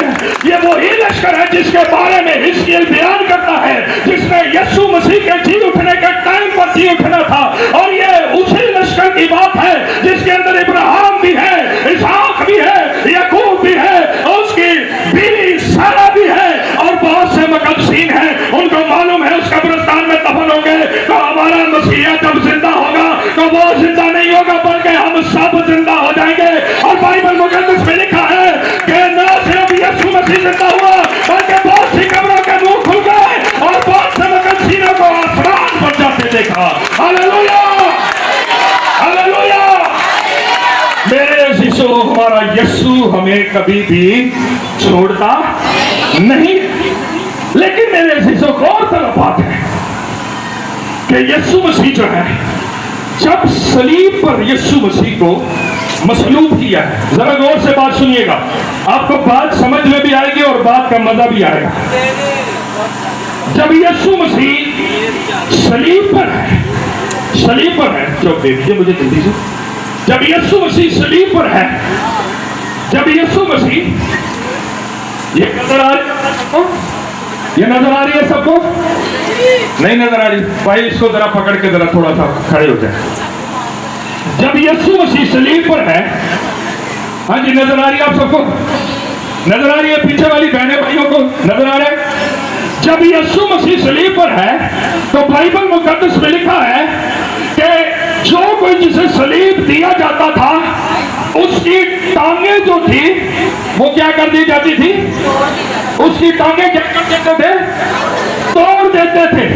ये वही लश्कर है जिसके बारे में हिजकिय्याह बयान करता है, जिसने यीशु मसीह के जी उठने के टाइम पर जी उठना था। और ये उसी लश्कर की बात है जिसके अंदर इब्राहिम भी है, इसहाक भी है, याकूब भी है, और उसकी बीवी सारा भी है, और बहुत से मुकद्दसीन हैं। उनको मालूम है उस कब्रिस्तान में दफन हो गए तो हमारा मसीहा जब जिंदा होगा तो वो जिंदा नहीं होगा बल्कि हम सब जिंदा हो जाएंगे। और बाइबल मुकद्दस में लिखा है कि न सिर्फ यीशु मसीह जिंदा हुआ बल्कि बहुत सी कब्रों के मुंह खुल गए और बहुत से मुकद्दसीनों को आसमान पर जाते देखा। Hallelujah, hallelujah. मेरे अजीजों, हमारा यीशु हमें कभी भी छोड़ता नहीं। लेकिन मेरे अजीजों, गौर तरफ बात है कि यीशु मसीह जो है, जब सलीब पर यीशु मसीह को मसलूब किया है, जरा गौर से बात सुनिएगा, आपको बात समझ में भी आएगी और बात का मजा भी आएगा। जब यीशु मसीह सलीब पर है, सलीब पर है, जो देखिए मुझे जल्दी से, जब यीशु मसीह सलीब पर है, जब यीशु मसीह, ये नजर आ रही है सबको, ये नजर आ रही है सबको, नहीं नजर आ रही भाई, इसको जरा पकड़ के जरा थोड़ा सा खड़े हो जाए। जब यीशु मसीह सलीब पर है, हाँ जी नजर आ रही है आप सबको, नजर आ रही है, पीछे वाली बहने भाइयों को नजर आ रहा है। जब यीशु मसीह सलीब पर है तो बाइबल मुकद्दस में लिखा है कि जो कोई जिसे सलीब दिया जाता था उसकी टांगे जो थी वो क्या कर दी जाती थी? उसकी टांगे क्या कर देते थे? तोड़ देते थे।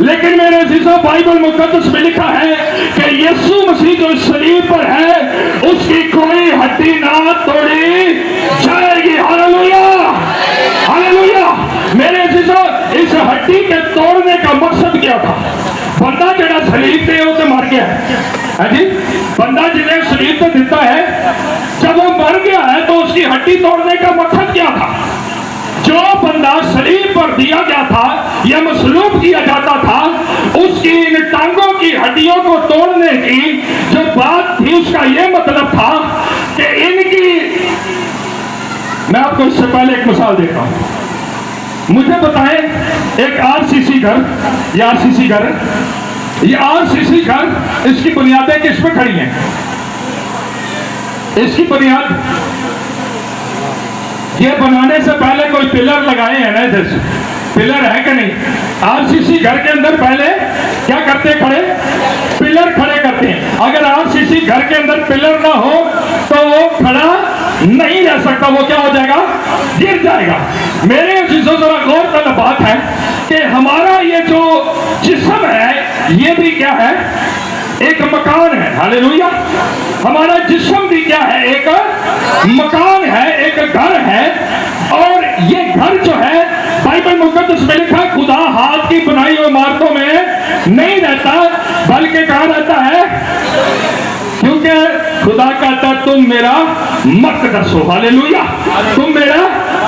लेकिन मेरे अजीजों, बाइबल मुकद्दस में लिखा है कि यीशु मसीह जो सलीब पर है उसकी कोई हड्डी ना तोड़ी जाएगी। Hallelujah, hallelujah. मेरे अजीजों, इस हड्डी के तोड़ने का मकसद क्या था? बंदा जड़ा सलीब पे वो तो मर गया है जी। बंदा जिन्हें सलीब पे दिता है, जब वो मर गया है तो उसकी हड्डी तोड़ने का मकसद क्या था? जो बंदा सलीब पर दिया गया था या मसलूब किया जाता था, उसकी इन टांगों की हड्डियों को तोड़ने की जो बात थी उसका यह मतलब था कि इनकी, मैं आपको इससे पहले एक मिसाल देता हूं। मुझे बताएं, एक आरसीसी घर, ये आरसीसी घर, ये आरसीसी घर, इसकी बुनियादें किस पे खड़ी हैं? इसकी बुनियाद ये बनाने से पहले कोई पिलर लगाए हैं ना? इधर से पिलर है कि नहीं? आरसीसी घर के अंदर पहले क्या करते हैं? खड़े पिलर खड़े करते हैं। अगर आरसीसी घर के अंदर पिलर ना हो तो वो खड़ा नहीं रह सकता, वो क्या हो जाएगा? गिर जाएगा। मेरे अजीजों, जरा गौर करना बात है कि हमारा ये जो जिस्म है ये भी क्या है? एक मकान है। हालेलुया। हमारा जिस्म भी क्या है? एक मकान है, एक घर है। और ये घर जो है, बाइबल मुकद्दस में लिखा है, खुदा हाथ की बनाई हुई इमारतों में नहीं रहता, बल्कि कहाँ रहता है? क्योंकि खुदा कहता है तुम मेरा मकदस हो। हालेलुया, तुम मेरा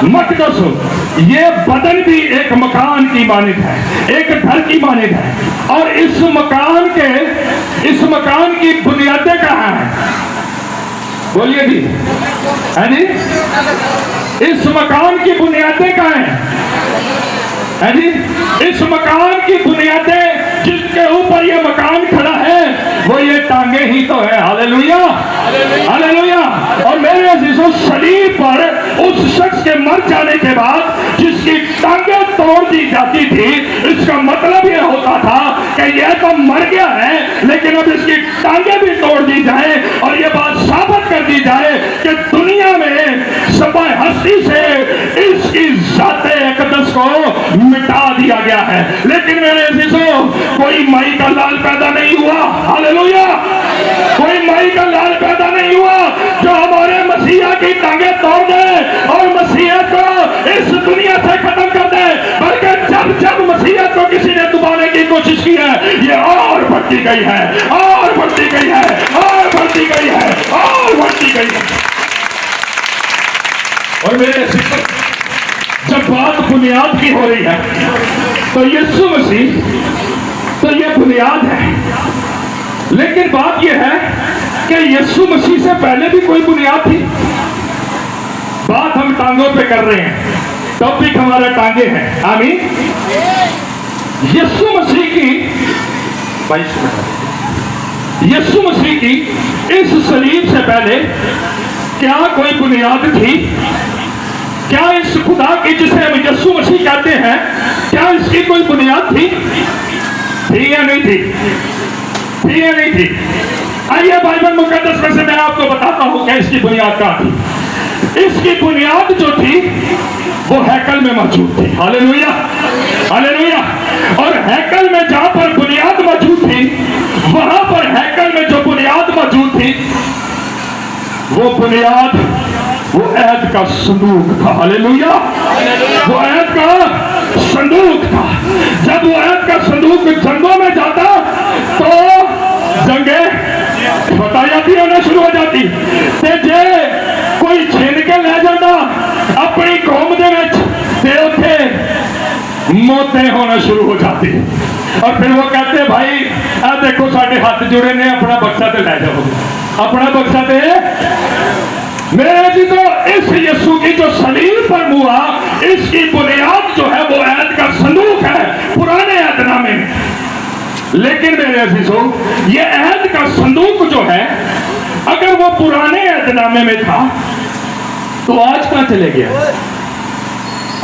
मकदस हो। ये बदन भी एक मकान की मानित है, एक घर की मानित है। और इस मकान की बुनियादें कहाँ हैं? बोलिए जी, है जी? इस मकान की बुनियादें कहाँ हैं? है जी? इस मकान की बुनियादें, जिसके ऊपर ये मकान खड़ा है, वो ये टांगे ही तो है। Hallelujah, hallelujah. और मेरे अजीजों, सलीब पर उस शख्स के मर जाने के बाद जिसकी टांगे तोड़ दी जाती थी, इसका मतलब यह होता था कि यह तो मर गया है, लेकिन अब इसकी टांगे भी तोड़ दी जाए और यह बात साबित कर दी जाए कि दुनिया में सफाई हस्ती से इसकी जाते अक़दस को मिटा दिया गया है। लेकिन मेरे अजीजों, कोई माई का लाल पैदा नहीं हुआ। हालेलुया। कोई माई का लाल पैदा नहीं हुआ जो हमारे मसीहा की टांगे तोड़ दे और मसीहत को इस दुनिया से खत्म कर दे, बल्कि जब मसीहत को किसी ने दबाने की कोशिश की है, ये और बढ़ती गई है, और बढ़ती गई है, और बढ़ती गई है, और बढ़ती गई है। और मेरे जब बात बुनियाद की हो रही है तो यीशु मसीह तो ये बुनियाद है। लेकिन बात यह है कि यीशु मसीह से पहले भी कोई बुनियाद थी। बात हम टांगों पे कर रहे हैं, टॉपिक हमारा टांगे हैं। आमीन। यीशु मसीह की यीशु मसीह की इस सलीब से पहले क्या कोई बुनियाद थी? क्या इस खुदा की, जिसे हम यीशु मसीह कहते हैं, क्या इसकी कोई बुनियाद थी? थी या नहीं थी? थी या नहीं थी? आइए बाइबल मुकद्दस में से मैं आपको बताता हूं कि इसकी बुनियाद क्या थी। इसकी बुनियाद जो थी वो हैकल में मौजूद थी। Hallelujah, hallelujah. और हैकल में जहां पर बुनियाद मौजूद थी, वहां पर हैकल में जो बुनियाद मौजूद थी, वो बुनियाद वो ऐद का संदूक था। हालेलुया। वो ऐद का संदूक था। जब वो ऐद का संदूक जंगों में जाता तो जंगें फतायाती होना शुरू हो जाती ते जे कोई छीन के ले जाता अपनी कौम दे विच ते उत्थे मौतें होना शुरू हो जाती। और फिर वो कहते भाई आ देखो साडे हाथ जुड़े ने, अपना बक्सा ते ले जाओ, अपना बक्सा ते। मेरे जी, तो इस यीशु की जो सलीब पर हुआ, इसकी बुनियाद जो है वो ऐद का संदूक है पुराने ऐदनामे में। लेकिन मेरे अजीजों, ये ऐद का संदूक जो है, अगर वो पुराने ऐदनामे में था तो आज कहां चले गया?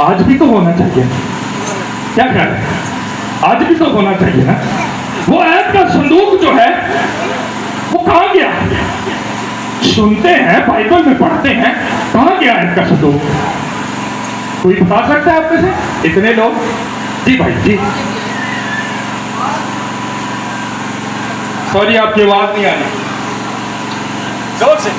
आज भी तो होना चाहिए। क्या कह रहे हैं? आज भी तो होना चाहिए ना। वो ऐद का संदूक जो है वो कहां गया? सुनते हैं, बाइबल में पढ़ते हैं, कहाँ गया है इनका संदूक? कोई बता सकता है आप में से? इतने लोग? जी भाई जी, सॉरी आपकी आवाज नहीं आ रही, जोर से।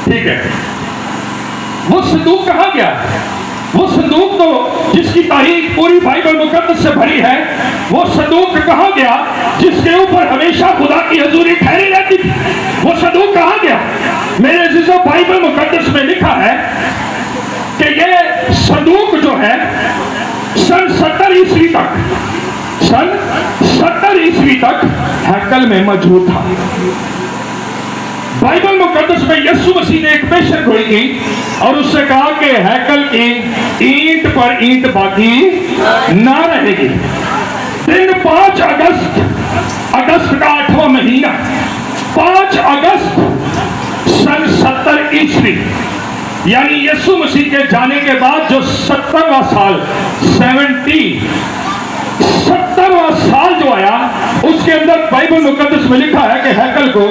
ठीक है, वो संदूक कहाँ गया? वो संदूक तो जिसकी तारीख पूरी बाइबल मुकद्दस से भरी है, वो संदूक कहाँ गया जिसके ऊपर हमेशा खुदा की हजूरी ठहरी रहती थी? वो संदूक कहाँ गया? मेरे अजीजों, बाइबल मुकद्दस में लिखा है कि ये संदूक जो है सन 70 ईस्वी तक, सन 70 ईस्वी तक हैकल में मौजूद था। बाइबल मुकद्दस में यीशु मसीह ने एक पेशेंट हुई थी और उससे कहा कि हैकल की ईंट पर ईंट बाकी ना रहेगी। दिन 5 अगस्त का 8वां महीना, 5 अगस्त सन 70 ईस्वी, यानी यीशु मसीह के जाने के बाद जो 70वां साल, 70वां साल जो आया, उसके अंदर बाइबल मुकद्दस में लिखा है कि हैकल को,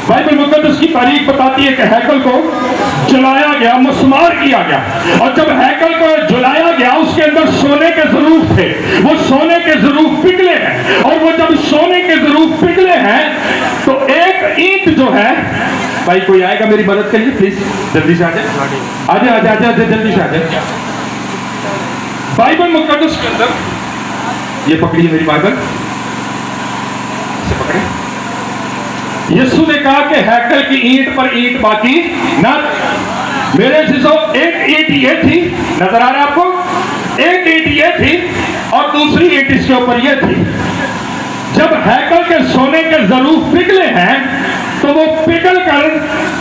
बाइबल मुकद्दस की तारीख बताती है कि हैकल को जलाया गया, मसमार किया गया। और जब हैकल को जलाया गया, उसके अंदर सोने के ज़रूर थे, वो सोने के ज़रूर पिघले हैं। और वो जब सोने के ज़रूर पिघले हैं तो एक ईंट जो है, भाई कोई आएगा मेरी मदद के लिए प्लीज, जल्दी से आ जाए, आजा जल्दी से आ जाए। बाइबल मुकद्दस के अंदर, ये पकड़िए मेरी बाइबल, पकड़े। यीशु ने कहा कि हैकल की ईंट पर ईंट बाकी ना। मेरे चीजों, एक ईंट ये थी, नजर आ रहा है आपको? एक ईंट ये थी और दूसरी ईंट इसके ऊपर ये थी। जब हैकल के सोने के जरूर पिघले हैं तो वो पिघल कर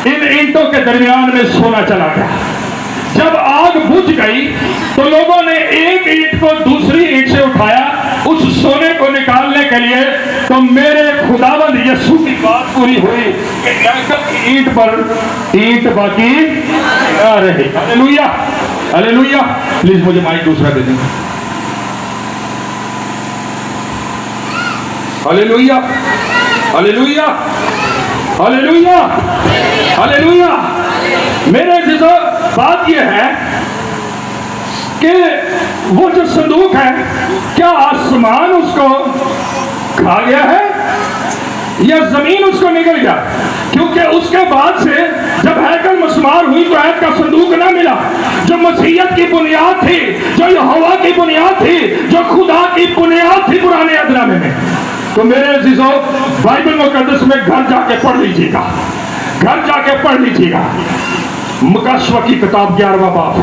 इन ईंटों के दरमियान में सोना चला गया। जब आग बुझ गई तो लोगों ने एक ईंट को दूसरी ईंट से उठाया उस सोने को निकालने के लिए। तो मेरे खुदावंद यीशु की बात पूरी हुई कि हैकल की ईंट पर ईंट बाकी ना रहे। Hallelujah, hallelujah. प्लीज मुझे माइक दूसरा दे दें। Hallelujah, hallelujah, hallelujah, hallelujah. मेरे जिसो बात यह है कि वो जो संदूक है, क्या आसमान उसको खा गया है या जमीन उसको निकल गया? क्योंकि उसके बाद से जब हैकल मसमार हुई तो ऐद का संदूक ना मिला, जो मसीहत की बुनियाद थी, जो यहोवा की बुनियाद थी, जो खुदा की बुनियाद थी पुराने अहदनामे में। तो मेरे अजीजों, बाइबल मुकद्दस में घर जाके पढ़ लीजिएगा, घर जाके पढ़ लीजिएगा। मुकाशवा की किताब 11वां बाब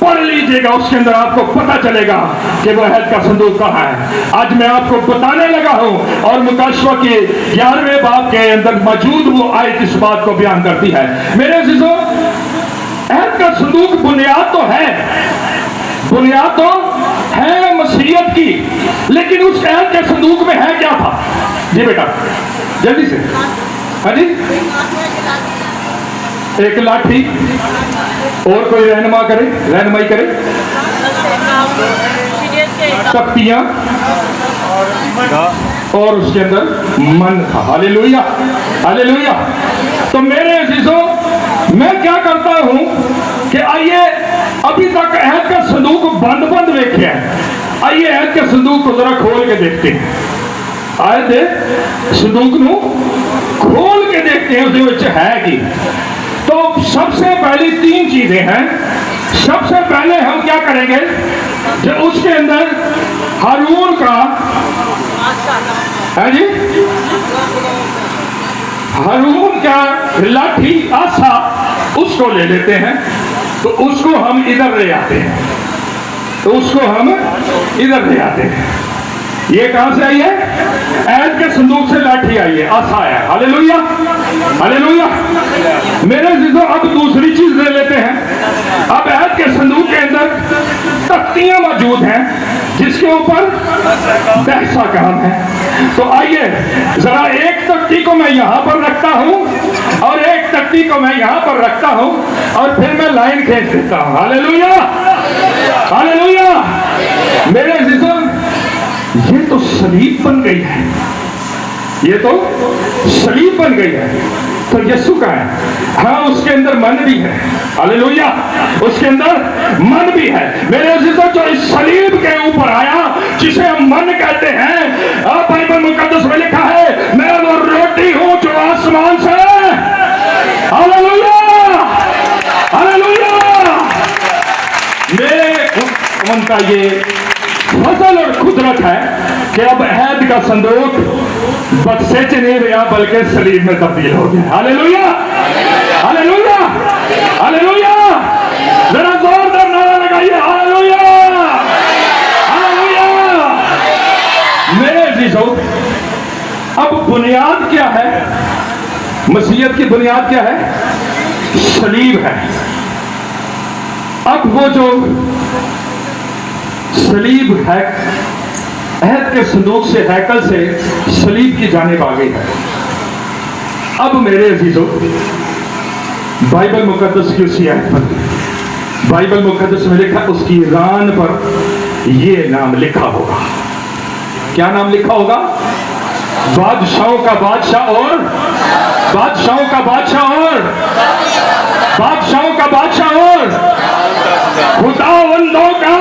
पढ़ लीजिएगा, उसके अंदर आपको पता चलेगा कि वह हैद का संदूक कहाँ है। आज मैं आपको बताने लगा हूं और मुकाशवा के 11वें बाब के अंदर मौजूद वो आयत इस बात को बयान करती है। मेरे अजीजों, हैद का संदूक बुनियाद तो है, बुनियाद तो है मसीहत की, लेकिन उस हैद के संदूक में है क्या था? जी बेटा जल्दी से। हाँ जी, एक लाठी, और कोई रहनुमा करे, रहनुमाई करे, तख्तियां और उसके अंदर मन था। Hallelujah, hallelujah. तो मेरे अजीजों, मैं क्या करता हूं कि आइए, अभी तक अहद का संदूक बंद बंद देखे हैं, आइए अहद के संदूक को जरा खोल के देखते हैं। आए दे संदूक नू खोल के देखते हैं उसके विच है कि। तो सबसे पहली 3 चीजें हैं। सबसे पहले हम क्या करेंगे, जो उसके अंदर हारून का है जी, हारून का लाठी आसा उसको ले लेते हैं। तो उसको हम इधर ले आते हैं, तो उसको हम इधर ले आते हैं। ये कहां से आई है? ऐद के संदूक से लाठी आई है, आसा है। Hallelujah, hallelujah. मेरे जिसो, अब दूसरी चीज ले लेते हैं। अब ऐद के संदूक के अंदर तख्तियां मौजूद हैं जिसके ऊपर बहसा काम है। तो आइए जरा एक तख्ती को मैं यहां पर रखता हूं और एक तख्ती को मैं यहां पर रखता हूं और फिर मैं लाइन खींच देता हूं। Hallelujah, hallelujah. मेरे जिसो, ये तो सलीब बन गई है, ये तो सलीब बन गई है। तो यीशु का है, हाँ उसके अंदर मन भी है, हालेलुया, उसके अंदर मन भी है। मेरे अजीजों, जो इस सलीब के ऊपर आया जिसे हम मन कहते हैं, बाइबल मुकद्दस में लिखा है, मैं वो रोटी हूं जो आसमान से, हालेलुया, हालेलुया। मेरे मन का ये फजल और कुदरत है कि अब अहद का संदूक बक्से च नहीं रहा बल्कि सलीब में तब्दील हो गया। Hallelujah, hallelujah, hallelujah. जरा जोरदार नारा लगाइए, हालेलुया, हालेलुया। मेरे अजीजों, अब बुनियाद क्या है? मसीहत की बुनियाद क्या है? सलीब है। अब वो जो सलीब है, अहद के संदूक से, हैकल से सलीब की जानिब आ गई है। अब मेरे अजीजों, बाइबल मुकद्दस की उसी आयत पर, बाइबल मुकद्दस में लिखा, उसकी रान पर ये नाम लिखा होगा। क्या नाम लिखा होगा? बादशाहों का बादशाह और बादशाहों का बादशाह और बादशाहों का बादशाह और खुदावंदों का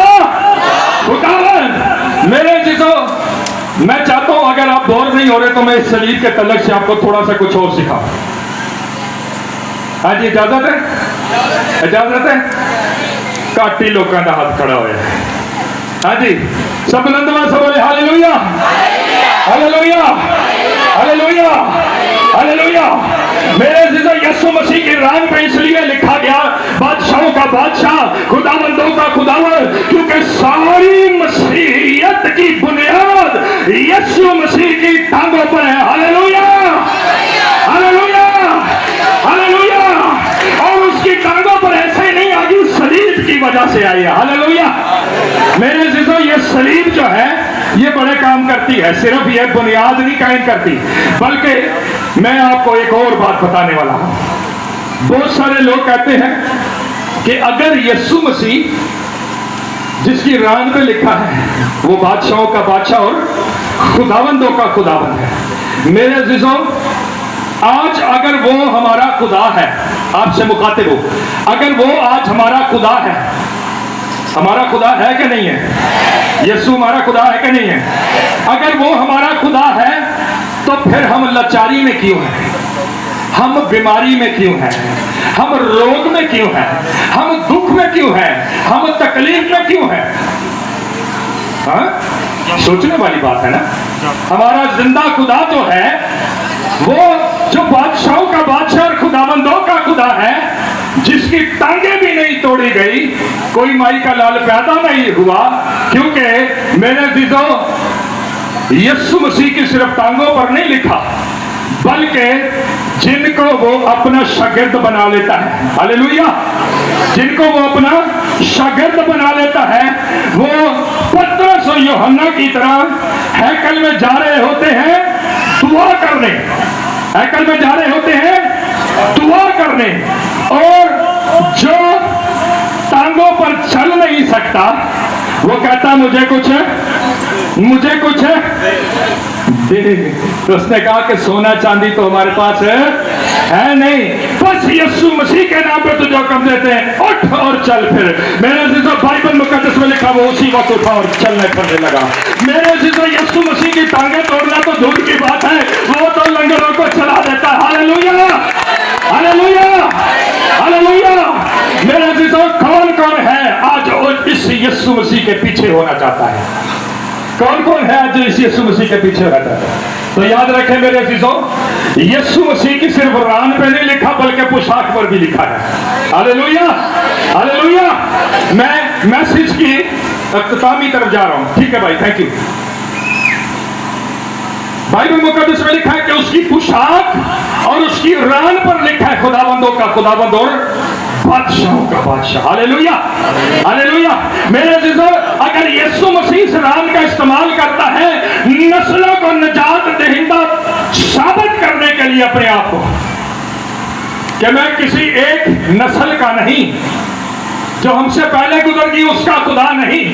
खुदावंद। मेरे जीजो, मैं चाहता हूं अगर आप बोर नहीं हो रहे तो मैं इस सलीब के तलक से आपको थोड़ा सा कुछ और सिखाऊं। हाँ जी, इजाजत है? इजाजत है? काटी लोगों का हाथ खड़ा हुआ है। हाँ जी, सब बुलंदवा सब बोले हालेलुया, हालेलुया, हालेलुया, हालेलुया। मेरे जीजो, यीशु मसीह की रान पे इसलिए लिखा गया बादशाहों का बादशाह, खुदावंदों का खुदावंद, क्योंकि सारी मसीहियत की बुनियाद यीशु मसीह की टांगों पर है। Hallelujah, hallelujah, hallelujah. और उसकी टांगों पर ऐसे नहीं आई, सलीब की वजह से आई है। हालेलुया। मेरे जीजो, ये सलीब जो है ये बड़े काम करती है, सिर्फ ये बुनियाद नहीं कायम करती, बल्कि मैं आपको एक और बात बताने वाला हूं। बहुत सारे लोग कहते हैं कि अगर यीशु मसीह जिसकी रान पे लिखा है वो बादशाहों का बादशाह और खुदावंदों का खुदावंद है। मेरे अजीजों, आज अगर वो हमारा खुदा है, आपसे मुखातिब हो, अगर वो आज हमारा खुदा है, हमारा खुदा है कि नहीं है? यीशु हमारा खुदा है कि नहीं है? अगर वो हमारा खुदा है तो फिर हम लाचारी में क्यों हैं? हम बीमारी में क्यों हैं? हम रोग में क्यों हैं? हम दुख में क्यों हैं? हम तकलीफ में क्यों हैं? हाँ, सोचने वाली बात है ना। हमारा जिंदा खुदा जो है, वो जो बादशाहों का बादशाह और खुदावंदों का खुदा है, जिसकी टांगे भी नहीं तोड़ी गई, कोई माई का लाल पैदा नहीं हुआ, क्योंकि मेरे अजीजों, यीशु मसीह की सिर्फ टांगों पर नहीं लिखा, बल्कि जिनको वो अपना शागिर्द बना लेता है, हालेलुया, जिनको वो अपना शागिर्द बना लेता है, वो पतरस और यूहन्ना की तरह हैकल में जा रहे होते हैं दुआ करने, हैकल में जा रहे होते हैं दुआ करने, और जो टांगों पर चल नहीं सकता वो कहता मुझे कुछ दे। तो उसने कहा कि सोना चांदी तो हमारे पास है नहीं, बस यीशु मसीह के नाम पे तुझे हुक्म देते हैं, उठ और चल फिर। मेरे जीजो, बाइबल मुकद्दस में लिखा, वो उसी वक्त उठा और चलने फिरने लगा। मेरे जीजो, यीशु मसीह की टांगे तोड़ना तो दूर की बात है, वो तो लंगरों को चला देता है। Hallelujah, hallelujah, hallelujah. मेरे जीजो, कौन कौन है आज इस यीशु मसीह के पीछे होना चाहता है? कौन कौन है आज इस यीशु मसीह के पीछे रहता है? तो याद रखें मेरे अजीजों, यीशु मसीह की सिर्फ रान पे नहीं लिखा, बल्कि पोशाक पर भी लिखा है। Hallelujah, hallelujah. मैं मैसेज की अख्तामी तरफ जा रहा हूं, ठीक है भाई, थैंक यू। बाइबल मुकद्दस में लिखा है कि उसकी पोशाक और उसकी रान पर लिखा है खुदाबंदों का खुदाबंद और बादशाहों का बादशाह। Hallelujah, hallelujah. मेरे अजीजों, अगर यीशु मसीह इस रान का इस्तेमाल करता है नस्लों को निजात दहिंदा साबित करने के लिए अपने आप को, कि मैं किसी एक नस्ल का नहीं, जो हमसे पहले गुजर गई उसका खुदा नहीं,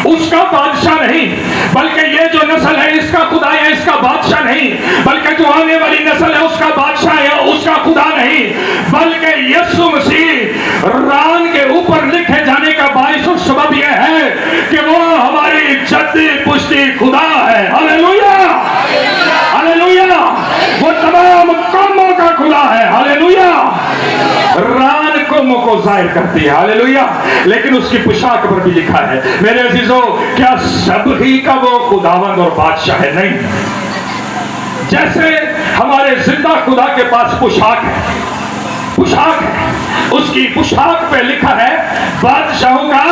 उसका बादशाह नहीं, बल्कि ये जो नस्ल है इसका खुदा है, इसका बादशाह नहीं, बल्कि कि यीशु मसीह रान के ऊपर लिखे जाने का बाइस सबब यह है कि वो हमारी जद्दी पुश्ती खुदा है। हालेलुया, हालेलुया, वो तमाम कौमों का खुदा है। हालेलुया, रान कौमों को जाहिर करती है। हालेलुया, लेकिन उसकी पोशाक पर भी लिखा है मेरे अजीजों, क्या सब ही का वो खुदावंद और बादशाह है? नहीं। जैसे हमारे जिंदा खुदा के पास पोशाक है, पोशाक है, उसकी पोशाक पे लिखा है बादशाहों का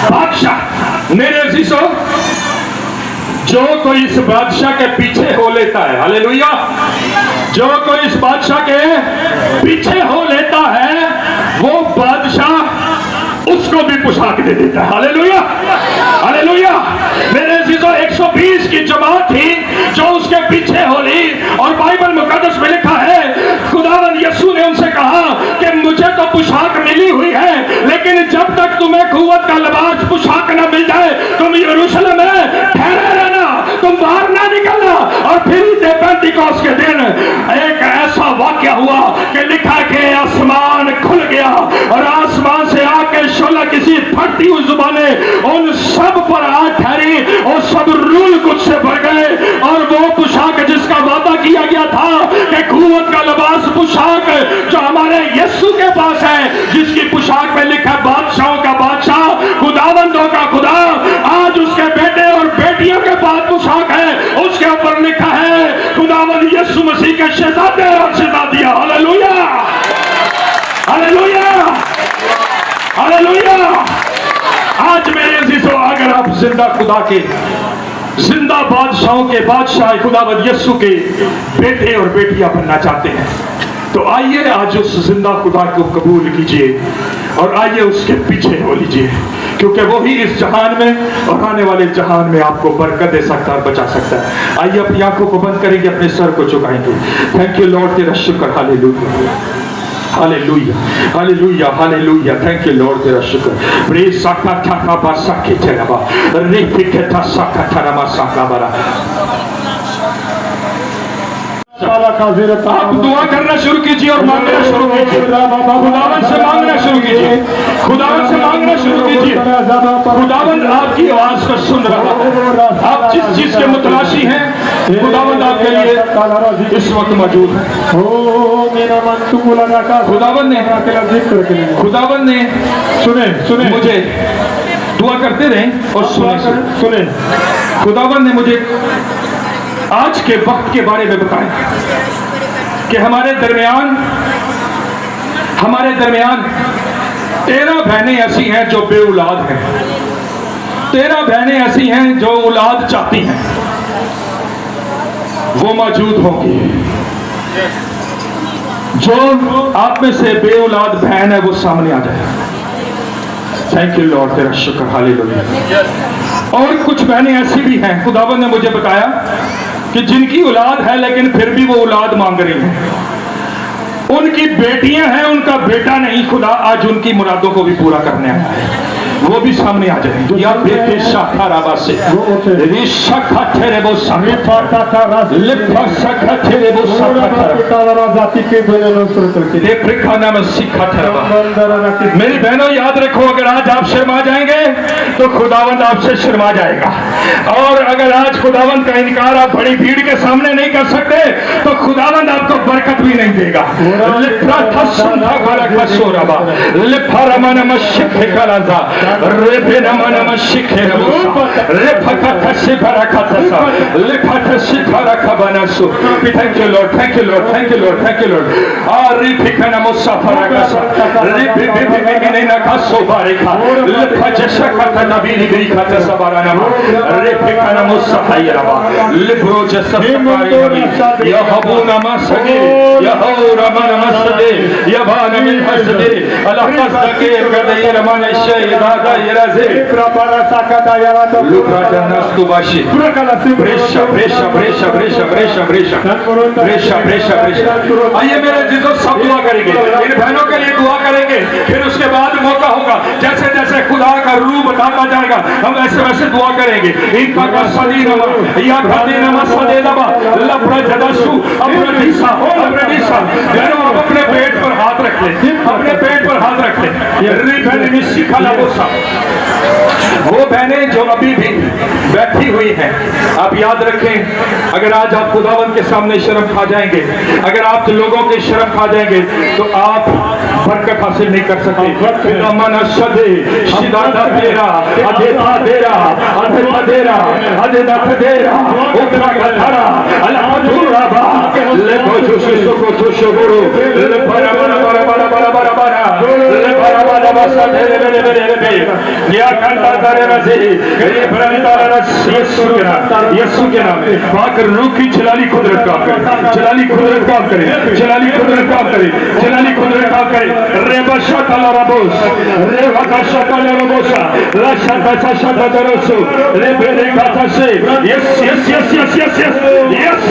बादशाह। मेरे अजीजों, जो कोई इस बादशाह के पीछे हो लेता है, हालेलुया, जो कोई इस बादशाह के पीछे हो लेता है, वो बादशाह उसको भी पोशाक दे देता है। Hallelujah, hallelujah. मेरे अजीजों, 120 की जमात थी जो उसके पीछे हो ली, और बाइबल मुकद्दस में लिखा है खुदावंद यीशु ने उनसे कहा कि मुझे तो पोशाक मिली हुई है, लेकिन जब तक तुम्हें कुव्वत का लिबास पोशाक न मिल जाए तुम यरूशलेम में ठहरे रहना, तुम बाहर ना निकलना। और फिर पेंटिकोस के दिन एक ऐसा वाक्य हुआ कि लिखा कि आसमान खुल गया और आसमान से आके शोला किसी फटती हुई जुबानें उन सब पर आ ठहरी और सब रूल कुछ से भर गए। और वो पोशाक जिसका वादा किया गया था कि कुव्वत का लिबास पोशाक जो हमारे यीशु के पास है, जिसकी पोशाक में लिखा बादशाहों का बादशाह, खुदावंदों का खुदा, आज उसके बेटे और बेटियों के पास पोशाक है, उसके ऊपर लिखा है खुदावंद यीशु मसीह के शहजादे और शहजादियां। Hallelujah, hallelujah, hallelujah. आज मेरे अजीजों, अगर आप जिंदा खुदा के, जिंदा बादशाहों के बादशाह खुदावंद यीशु के बेटे और बेटियां बनना चाहते हैं, तो आइए आज उस जिंदा खुदा को कबूल कीजिए और आइए उसके पीछे हो लीजिए, क्योंकि वो ही इस जहान में और आने वाले जहान में आपको बरकत दे सकता है, बचा सकता है। आइए अपनी आंखों को बंद करेंगे, अपने सर को झुकाएंगे। थैंक यू लॉर्ड, तेरा शुक्र। Hallelujah, hallelujah, hallelujah, hallelujah. Thank you Lord, तेरा शुक्र। रे साका ठाका बा साके तेरा रे फिकेता साका थरमा साका बरा। आप दुआ करना शुरू कीजिए और मांगना शुरू कीजिए, खुदावंद से मांगना शुरू कीजिए, खुदावंद से मांगना शुरू कीजिए। खुदावंद आपकी आवाज को सुन रहा है। आप जिस चीज के मुतलाशी हैं, खुदावंद आपके लिए इस वक्त मौजूद है। खुदावंद ने सुने मुझे दुआ करते रहे और सुने। खुदावंद ने मुझे आज के वक्त के बारे में बताया कि हमारे दरमियान 13 बहनें ऐसी हैं जो बेऔलाद हैं, 13 बहनें ऐसी हैं जो औलाद चाहती हैं, वो मौजूद होंगी। जो आप में से बेऔलाद बहन है वो सामने आ जाए। थैंक यू लॉर्ड, तेरा शुक्र। हालेलुया। और कुछ बहनें ऐसी भी हैं, खुदावंद ने मुझे बताया कि जिनकी औलाद है लेकिन फिर भी वो औलाद मांग रही हैं। उनकी बेटियां हैं, उनका बेटा नहीं। खुदा आज उनकी मुरादों को भी पूरा करने आया है, वो भी सामने आ जाएंगे। या बेटे शाखा राबा से शाखा ठहरे वो लिखा शाखा ठहरे वो मेरी बहनों, याद रखो, अगर आज आप शर्मा जाएंगे तो खुदावंद आपसे शर्मा जाएगा। और अगर आज खुदावंद का इनकार आप बड़ी भीड़ के सामने नहीं कर सकते तो खुदावंद आपको बरकत भी नहीं देगा। Thank you Lord, thank you Lord, thank you Lord, thank you Lord. Arifika namosa parakasa, ripipipipipine nakaso barika, lipajasha kata nabili birikata sabaranama, ripika namosa hayaraba, libro jasa sapari nabi, yahabu namasage, yahura manamasade, yabana min hasade, alakasake kadai ramana ishay dada yaraze, lukrata nastubashi, bresha, bresha, bresha, bresha, bresha, bresha, bresha, bresha, bresha. आइए मेरे जिसको सब दुआ करेंगे, इन बहनों के लिए दुआ करेंगे, फिर उसके बाद मौका होगा जैसे जैसे खुदा का रूप बताता जाएगा हम वैसे वैसे दुआ करेंगे। इनका का सदी नमा या कदी नमा सदे नमा लपरा जदासु अपना दिशा बहनों, आप अपने पेट पर हाथ रखिए। ले, अपने पेट पर हाथ रख ले। वो बहनें जो अभी भी बैठी हुई हैं, आप याद रखें, अगर आज आप खुदावंद के सामने शर्म खा जाएंगे, अगर आप लोगों के शर्म खा जाएंगे, तो आप बरकत हासिल नहीं कर सकते। यीशु के नाम में पाकर रूह की जलाली कुदरत काम करे, जलाली कुदरत काम करे, जलाली कुदरत काम करे, जलाली कुदरत काम करे। रे बशता ला रबोस, रे बशता ला रबोसा, ला शता शता दरसो, रे बेरे काता से। Yes yes yes yes yes yes yes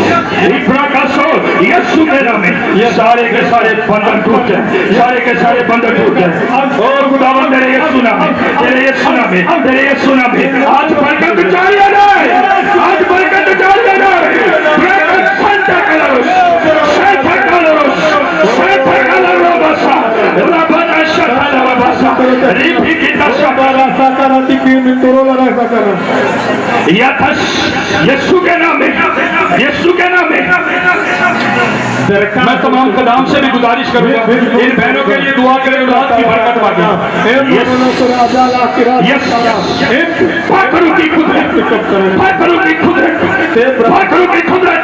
इफ्राकासो, यीशु के नाम में ये सारे के सारे बंधन टूट जाए, सारे के सारे बंधन टूट जाए। ओ खुदावंद तेरे यीशु नाम में, तेरे यीशु नाम में, तेरे यीशु नाम में आज बरकत जारी हो जाए, आज बरकत जारी हो जाए। बरकत संता कलरोस, संता कलरोस, संता कलरोबसा, रबना शताला रबसा, रिपी की तशबाला साकारती की मितरोला रखना। यथस यीशु के नाम में, यीशु के नाम में मैं तमाम कदाम से भी गुजारिश करूंगा, इन बहनों के लिए दुआ करें, औलाद की बरकत मांगे। फाखरू की खुदरत, फाखरू की खुदरत, फाखरू की खुदरत,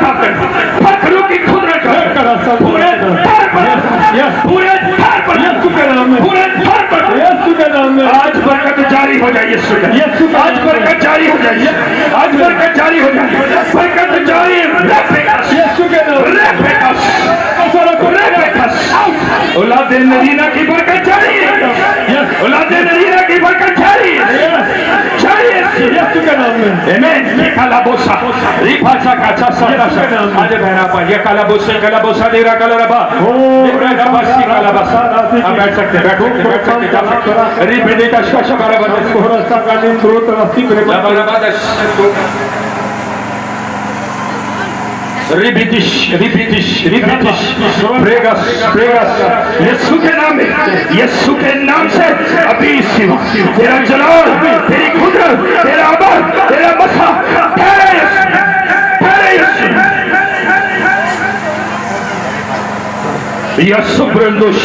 फाखरू की खुदरत, पूरे थार पर, पूरे थार पर, पूरे थार पर यीशु के नाम में आज बरकत जारी हो जाए। यीशु के, आज बरकत जारी हो जाए, आज बरकत जारी हो जाए, बरकत जारी। यीशु के नाम में औलाद नरीना की बरकत जारी है, औलाद नरीना की बरकत जारी है, जारी है यीशु के नाम में। आमीन। ये काला बोसा रिफासा काचा सारा आज बहना पर ये काला बोसा देरा काला रबा देरा रबा सी काला बसा। आप बैठ सकते, बैठ सकते, बैठ सकते, जा सकते। रिबेदे का शशा बराबर कोहरसा का दिन द्रोत रस्ती बराबर रिबिटिश रिबिटिश रिबिटिश प्रेगस प्रेगस। यीशु के नाम में, यीशु के नाम से अभी सिवा तेरा जलाल, तेरी कुदरत, तेरा अमर, तेरा मसा तेरे यीशु, तेरे यीशु। यीशु ब्रंदुश,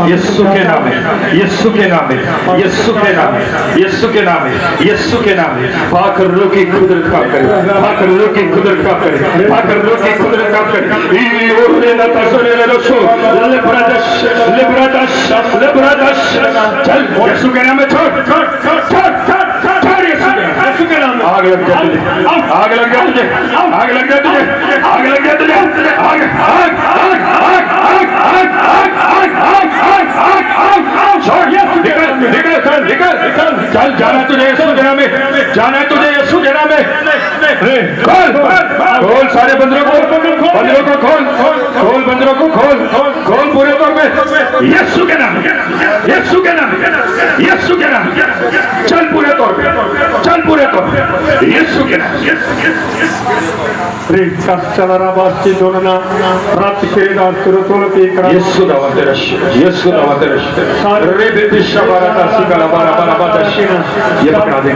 यीशु के नाम में, यीशु के नाम में, यीशु के नाम में, यीशु के नाम में, यीशु के नाम में पाकर रूह की कुदरत काम करे, पाकर रूह की कुदरत काम करे, पाकर रूह की कुदरत काम करे। ई ओरे ना तसरे ले रसो लेब्रादश लेब्रादश लेब्रादश। चल यीशु के नाम में छोड़ छोड़ छोड़ छोड़ छोड़ छोड़ यीशु के नाम में। आग लग जा तुझे, आग लग जा तुझे, आग लग जा तुझे, आग लग जा तुझे, आग आग आग आग आग आग आग आग आग आग आग छोड़ यीशु निकल निकल चल निकल निकल चल। जाना तुझे यीशु के नाम में, जाना तुझे यीशु के नाम में। खोल खोल सारे बंदरों को, बंदरों को खोल खोल, बंदरों को खोल खोल पूरे तौर पे यीशु के नाम, यीशु के नाम, यीशु के नाम। चल पूरे तौर पे, चल पूरे तौर पे यीशु के नाम। यीशु दावा तेरा, यीशु दावा तेरा। रे बेतिशा बारा तासी का बारा बारा बारा दर्शिना। ये पकड़ा दें,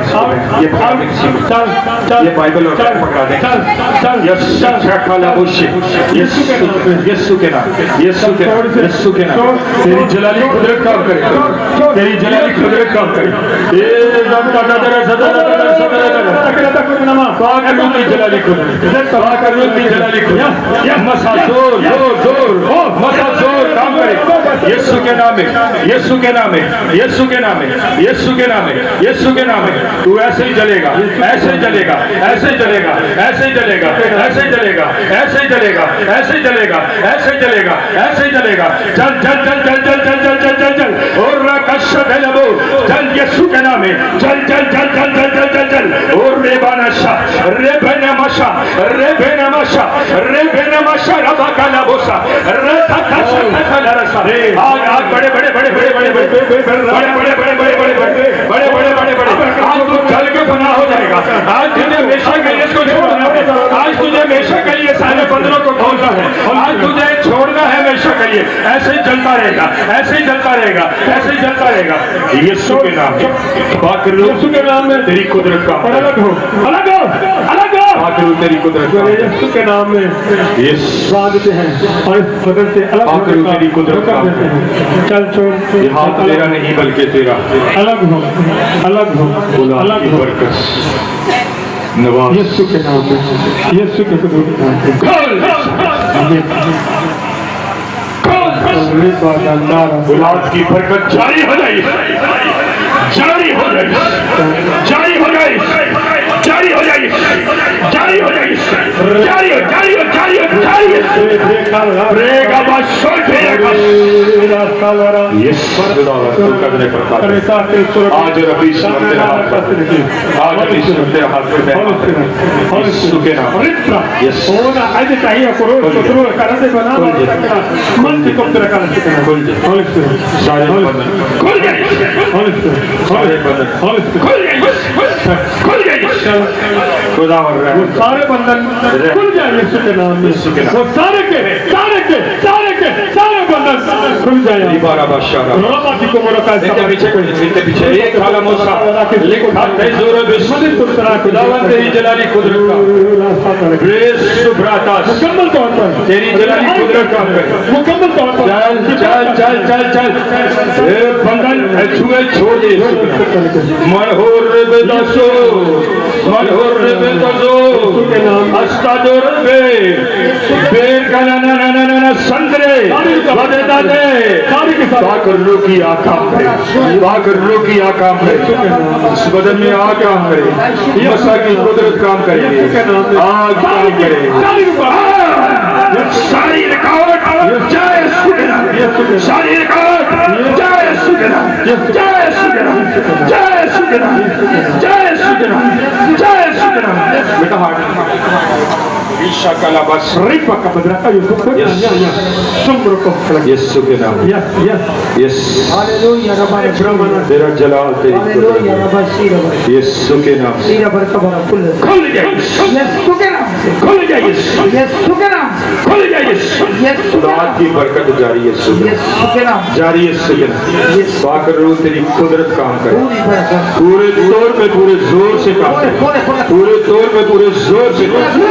ये पकड़ा दें, ये बाइबल और पकड़ा दें। यीशु खाला बुशी, यीशु के नाम, यीशु के नाम, यीशु के नाम, यीशु के नाम। तेरी जलाली कुदरत काम करे, तेरी जलाली कुदरत काम करे। ये जंता जरा जरा जरा पाकर रूह की जलाली कुदरत, पाकर रूह की जलाली कुदरत। मसा जोर जोर जोर मसा जोर काम करे यीशु के नाम में, यीशु के नाम में, यीशु के नाम में, यीशु के नाम में, यीशु के नाम में। तू ऐसे ही जलेगा, ऐसे ही जलेगा, ऐसे ही जलेगा, ऐसे ही जलेगा, ऐसे ही जलेगा, ऐसे ही जलेगा, ऐसे ही जलेगा, ऐसे ही जलेगा, ऐसे ही जलेगा। चल चल चल चल चल चल चल चल चल चल और रकशत है लबो चल यीशु के नाम में। चल चल चल चल चल चल चल चल और रेबानशा रेबेनमशा रेबेनमशा रेबेनमशा रबाकालाबोसा रथकशा रसा। आग आग बड़े बड़े बड़े बड़े बड़े बड़े बड़े बड़े बड़े बड़े बड़े बड़े बड़े बड़े बड़े बड़े आज तू जल के बना हो जाएगा। आज तुझे हमेशा के लिए इसको छोड़ना है, आज तुझे हमेशा के लिए सारे बंदरों को खोलना है, आज तुझे छोड़ना है हमेशा के चाहिए, ऐसे ही चलता रहेगा, ऐसे ही चलता रहेगा, ऐसे ही चलता रहेगा। यीशु के नाम में बात कर लो, यीशु के नाम में तेरी कुदरत का अलग हो, अलग हो, अलग हो, बात करो तेरी कुदरत का यीशु के नाम में यस स्वागत है और बदल से अलग हो तेरी कुदरत का चल छोड़ ये हाथ तेरा नहीं बल्कि तेरा अलग हो, अलग हो, अलग हो बरकत नवाज यीशु के नाम में, यीशु के कुदरत औलाद की बरकत जारी हो जाए, जारी हो जाए, जारी हो जाए, जारी हो जाए, जारी हो जाए, जारी हो, जारी हो, जारी हो, जारी हो, ब्रेक अब शोटे यस खुदावंद तू करने पर आज रबी तेरे हाथ पर, आज रबी तेरे हाथ पर यीशु के नाम yes Ona ajde tahia koro sotro karate bana मन की कब तरह का लगता खुल जाए सारे बंधन खुल जाए, सारे बंधन खुल जाए, खुल जाए खुदावंद वो सारे बंधन खुल जाए यीशु के नाम में, वो सारे के सारे बंधन खुल जाए। इबारा बादशाह रोमा की को मोरा का इनके पीछे एक खाला मोसा लिखा है जोर बिस्मिल खुदावंद तेरी जलाली कुदरत का ग्रेस सुब्रातास मुकम्मल तौर पर तेरी जलाली कुदरत का मुकम्मल तौर पर चल चल चल चल चल ए बंधन छुए छोड़ दे मन हो रे बेदसो मन हो रे बेदसो अस्तादोर बे बेर का ना ना ना ना ना संतरे बदे दादे ताकर लो की आकाम करे, ताकर लो की आकाम करे, इस बदन में आग काम करे, मसा की कुदरत काम करेगी, आग काम करेगी, सारी रुकावट जय सुगना, सारी रुकावट जय सुगना, जय सुगना, जय सुगना, जय सुगना, जय सुगना। बेटा हाथ ईशा काला बस रिपा का बदरका यो को या सुमरो को यीशु के नाम यस हालेलुया रब्बा ब्रह्मना तेरा जलाल तेरी हालेलुया रब्बा सीरा यीशु के नाम सीरा बरका बरा खुल जाए, यीशु के नाम से खुल जाए, यीशु के नाम से खुल जाए, यीशु खुदा की बरकत जारी है, यीशु के नाम जारी है, पाकर रू तेरी कुदरत काम करे, पूरी बरकत पूरे तौर पे पूरे जोर से काम करे, पूरे तौर पे पूरे जोर से काम करे,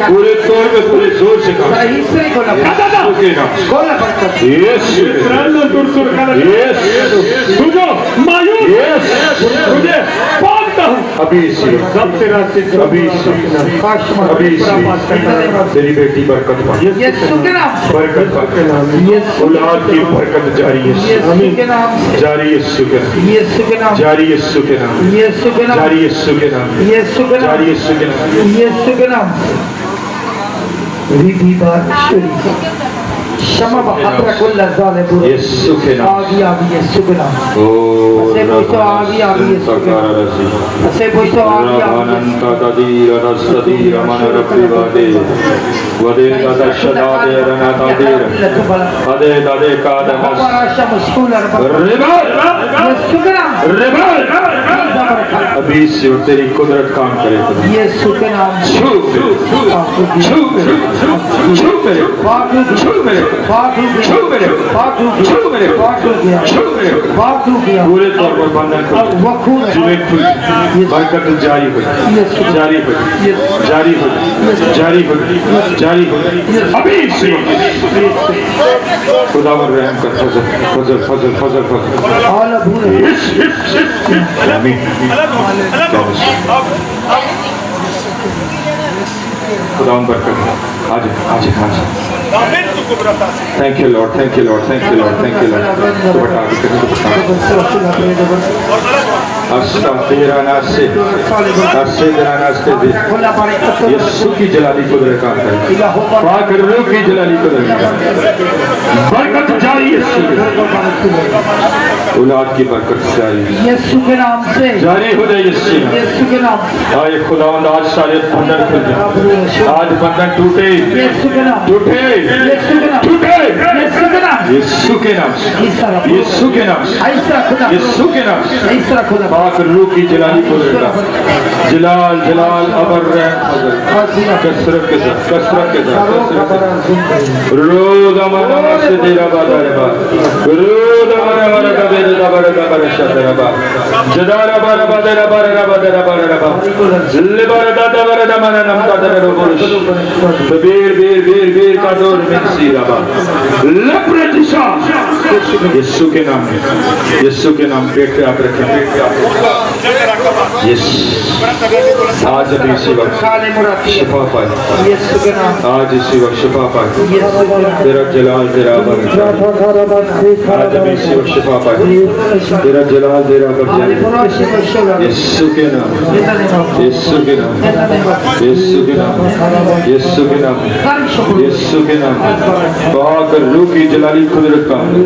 पूरे तौर पे पूरे जोर से काम करे, इससे को लगा यीशु के नाम कोला बरकत यीशु रानो दूर दूर का यीशु तुझो मायूस यीशु तुझे पालता हूँ अभी इसी सब तेरा से अभी इसी अभी इसी तेरी बेटी बरकत पा यीशु के नाम से बरकत पा औलाद की बरकत जारी है, यीशु के नाम से जारी यीशु के नाम, यीशु के नाम जारी यीशु के नाम, यीशु के नाम जारी यीशु के नाम, यीशु के नाम जारी यीशु के नाम यीशु के नाम विधि बात शमा बहादुर कुल्ला जाले बुरे यीशु के नाम आगी यीशु के नाम ओ से बोइसो आगी यीशु के नाम से बोइसो आगी अनंत तदीर रस्तदीर मन रप्रिवादे वदे दादा शदादे रनादादीर अदे दादे कादमस पराशा मुश्किल रिबल यीशु के नाम रिबल अभी से तेरी कुदरत काम करे, यीशु के नाम छू छू छू मेरे बागु छू मेरे बागु छू मेरे बागु छू मेरे बागु गया छू मेरे बागु गया पूरे तौर पर बंधन अब वकूल जीवित खुल बरकत जारी हो, जारी हो, जारी हो, जारी हो, जारी हो अभी से खुदावन रहम कर फजल फजल फजल फजल फजल आला भूले आमीन खुदावन बरकत आज आज आज thank you Lord, thank you Lord, thank you Lord, thank you Lord. तो बता के करने तो बता अस्ता तेरा नासे अस्से तेरा नासे दे यीशु की जलाली कुदरत काम करे, पाकर रू की जलाली कुदरत बरकत जारी यीशु औलाद की बरकत जारी यीशु के नाम से जारी हो जाए यीशु के नाम से आए खुदावंद आज सारे बंधन खुल जाए, आज बंधन टूटे यीशु के नाम टूटे यीशु के नाम टूटे यीशु के नाम यीशु के नाम से, ईसा रखो यीशु के नाम से, ईसा खुदा यीशु के नाम से ईसा खुदा पाक रूह की जलाली कुदरत का जलाल जलाल अबर कसरत के साथ कसरत के साथ रोज हमारा से तेरा बादा रे बा रोज हमारा का बेरे दा बरे शतरा बा जदारा बारा बादरा बारा बादरा बारा बा जिल्ले बारा दादा बारा दा मना नम दादा रो बोल बेर बेर बेर बेर का दौर में सीरा बा लप्रतिशा यीशु के नाम में, यीशु के नाम पेट पे आप रखें, पेट पे आप यीशु आज भी इसी वक्त शिफा पाए, यीशु के नाम आज इसी वक्त शिफा पाए, तेरा जलाल तेरा अबर आज भी इसी वक्त शिफा पाए, तेरा जलाल तेरा अबर यीशु के नाम, यीशु के नाम, यीशु के नाम, यीशु के नाम, यीशु के नाम पाकर रूह की जलाली कुदरत काम करे,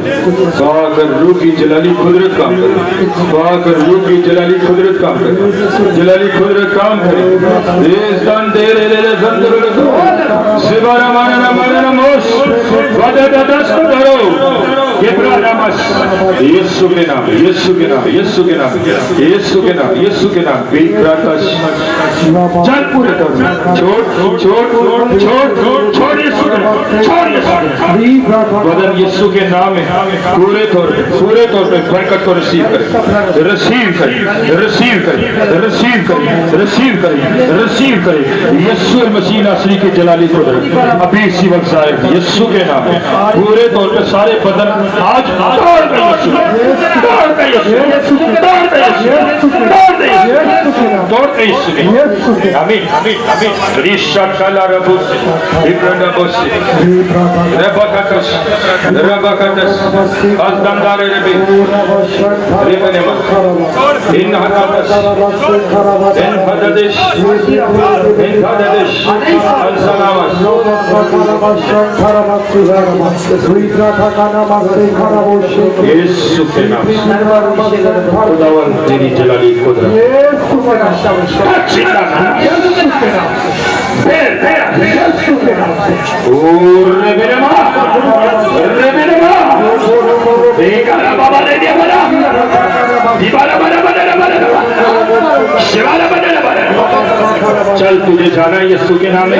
पाकर रूह की जलाली कुदरत काम करे, पाकर रूह की जलाली कुदरत काम करे, जलाली कुदरत काम करे इस दान दे रे रे संदर रे सिबारा माना माना मोस वादा दस को धरो ये प्राणामस यीशु के नाम, यीशु के नाम, यीशु के नाम, यीशु के नाम, यीशु के नाम बेत्राकश चल पूरे तौर छोड़ छोड़ छोड़ छोड़ यीशु के नाम, छोड़ बदन यीशु के नाम में पूरे तौर पे बरकत को रिसीव करे, रिसीव करे, रिसीव करे, रिसीव करे, रिसीव करे, रिसीव करे यीशु मसीह नासरी के जलाली को अभी इसी वक्त सारे यीशु के नाम में पूरे तौर पे सारे बदन आज दौड़ गए यीशु, दौड़ गए यीशु, दौड़ गए यीशु, दौड़ गए यीशु, दौड़ गए यीशु। आमीन आमीन आमीन रिशा काला रबुस इब्राहिम बस रबकातस रबकातस अजदंदारे रेबे रेबने इन हकातस इन हददेश अलसलामस यीशु के नाम खुदावन तेरी जलाली कुदरत यीशु के नाम चल तुझे जाना है यीशु के नाम में,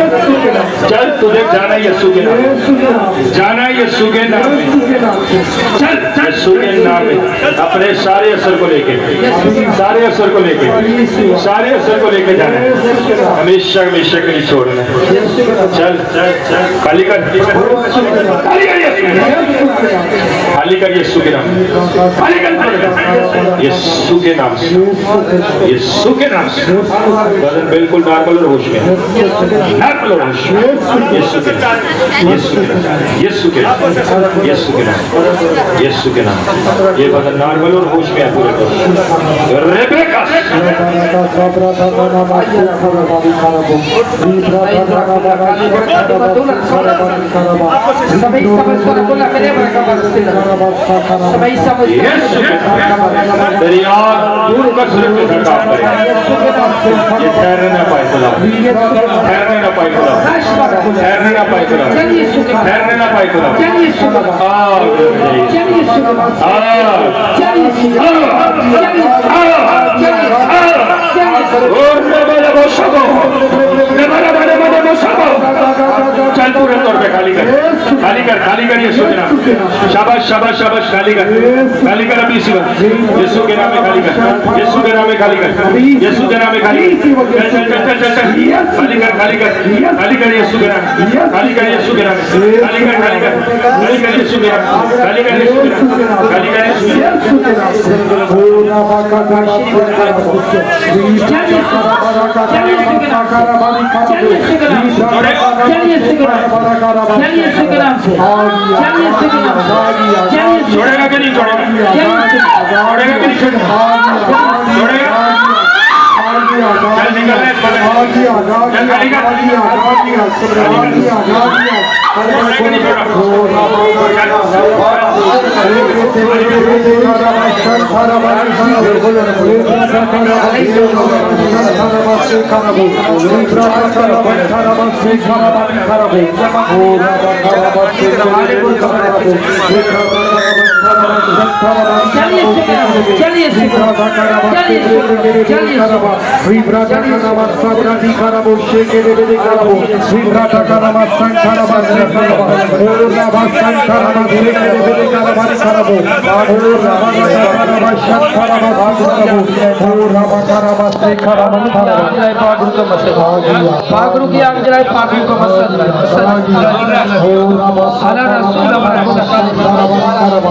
चल तुझे जाना है यीशु के नाम में, जाना है यीशु के नाम में, चल यीशु के नाम में अपने सारे असर को लेके, सारे असर को लेके, सारे असर को लेके जाना है, हमेशा हमेशा के लिए छोड़ना है। चल खाली कर, खाली कर यीशु के नाम, खाली कर यीशु के नाम, यीशु के नाम बदन बिल्कुल नॉर्मल और होश में, नॉर्मल और होश में यीशु के नाम, यीशु के नाम, यीशु के नाम, यीशु के नाम, यीशु के नाम ये बदन नॉर्मल और होश में है पूरे तौर रेबेका तेरी आग दूर कसरत के साथ काम करे, ये ठहरने ना पाए खुदा, ठहरने ना पाए खुदा, ठहरने ना पाए खुदा, ठहरने ना पाए खुदा, चल पूरे तौर पे खाली कर, खाली कर, खाली कर यीशु के नाम, शाबाश शाबाश शाबाश, खाली कर, खाली कर अभी इसी वक्त यीशु के नाम में खाली कर, यीशु के नाम में खाली कर, यीशु के नाम में खाली कर, चल चल चल चल चल खाली कर, खाली कर, खाली कर यीशु के नाम, खाली कर यीशु के नाम, खाली कर, खाली कर, खाली कर यीशु के नाम, खाली कर यीशु के नाम, खाली कर यीशु के छोड़ेगा कि नहीं छोड़ेगा, छोड़ेगा कि नहीं छोड़ेगा, छोड़ेगा चल निकल रहे चल खाली पागरू की आग जलाए पागरू को मसद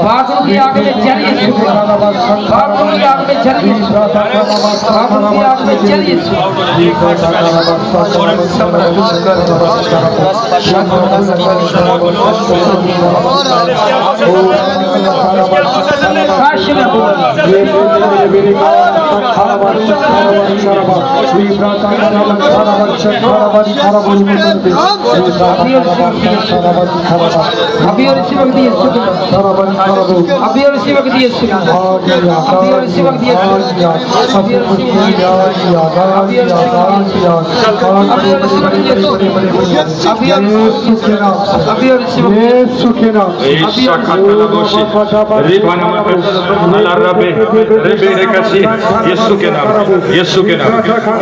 पागरू की आग में जलिए पागरू की आग में जलिए पागरू की आग में जलिए काश में अभी और इसी वक्त ये सुख अभी और इसी वक्त ये सुख अभी और इसी वक्त ये सुख अभी और इसी वक्त ये अभी और इसी यीशु के नाम यीशु के नाम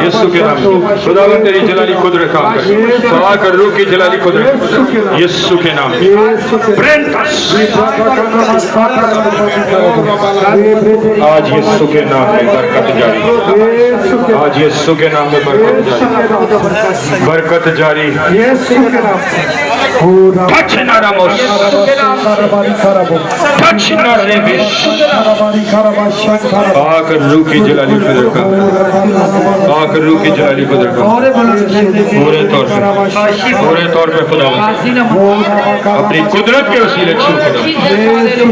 यीशु के नाम खुदावंद तेरी जलाली कुदरत काम कर सवा कर रूह की जलाली कुदरत यीशु के नाम आज यीशु के नाम में बरकत जारी आज यीशु के नाम में बरकत जारी touch Naramos touch Narevish आकर रूह की जलाली कुदरत का आकर रूह की जलाली कुदरत का पूरे तौर पे खुदा अपनी कुदरत के वसीले छू खुदा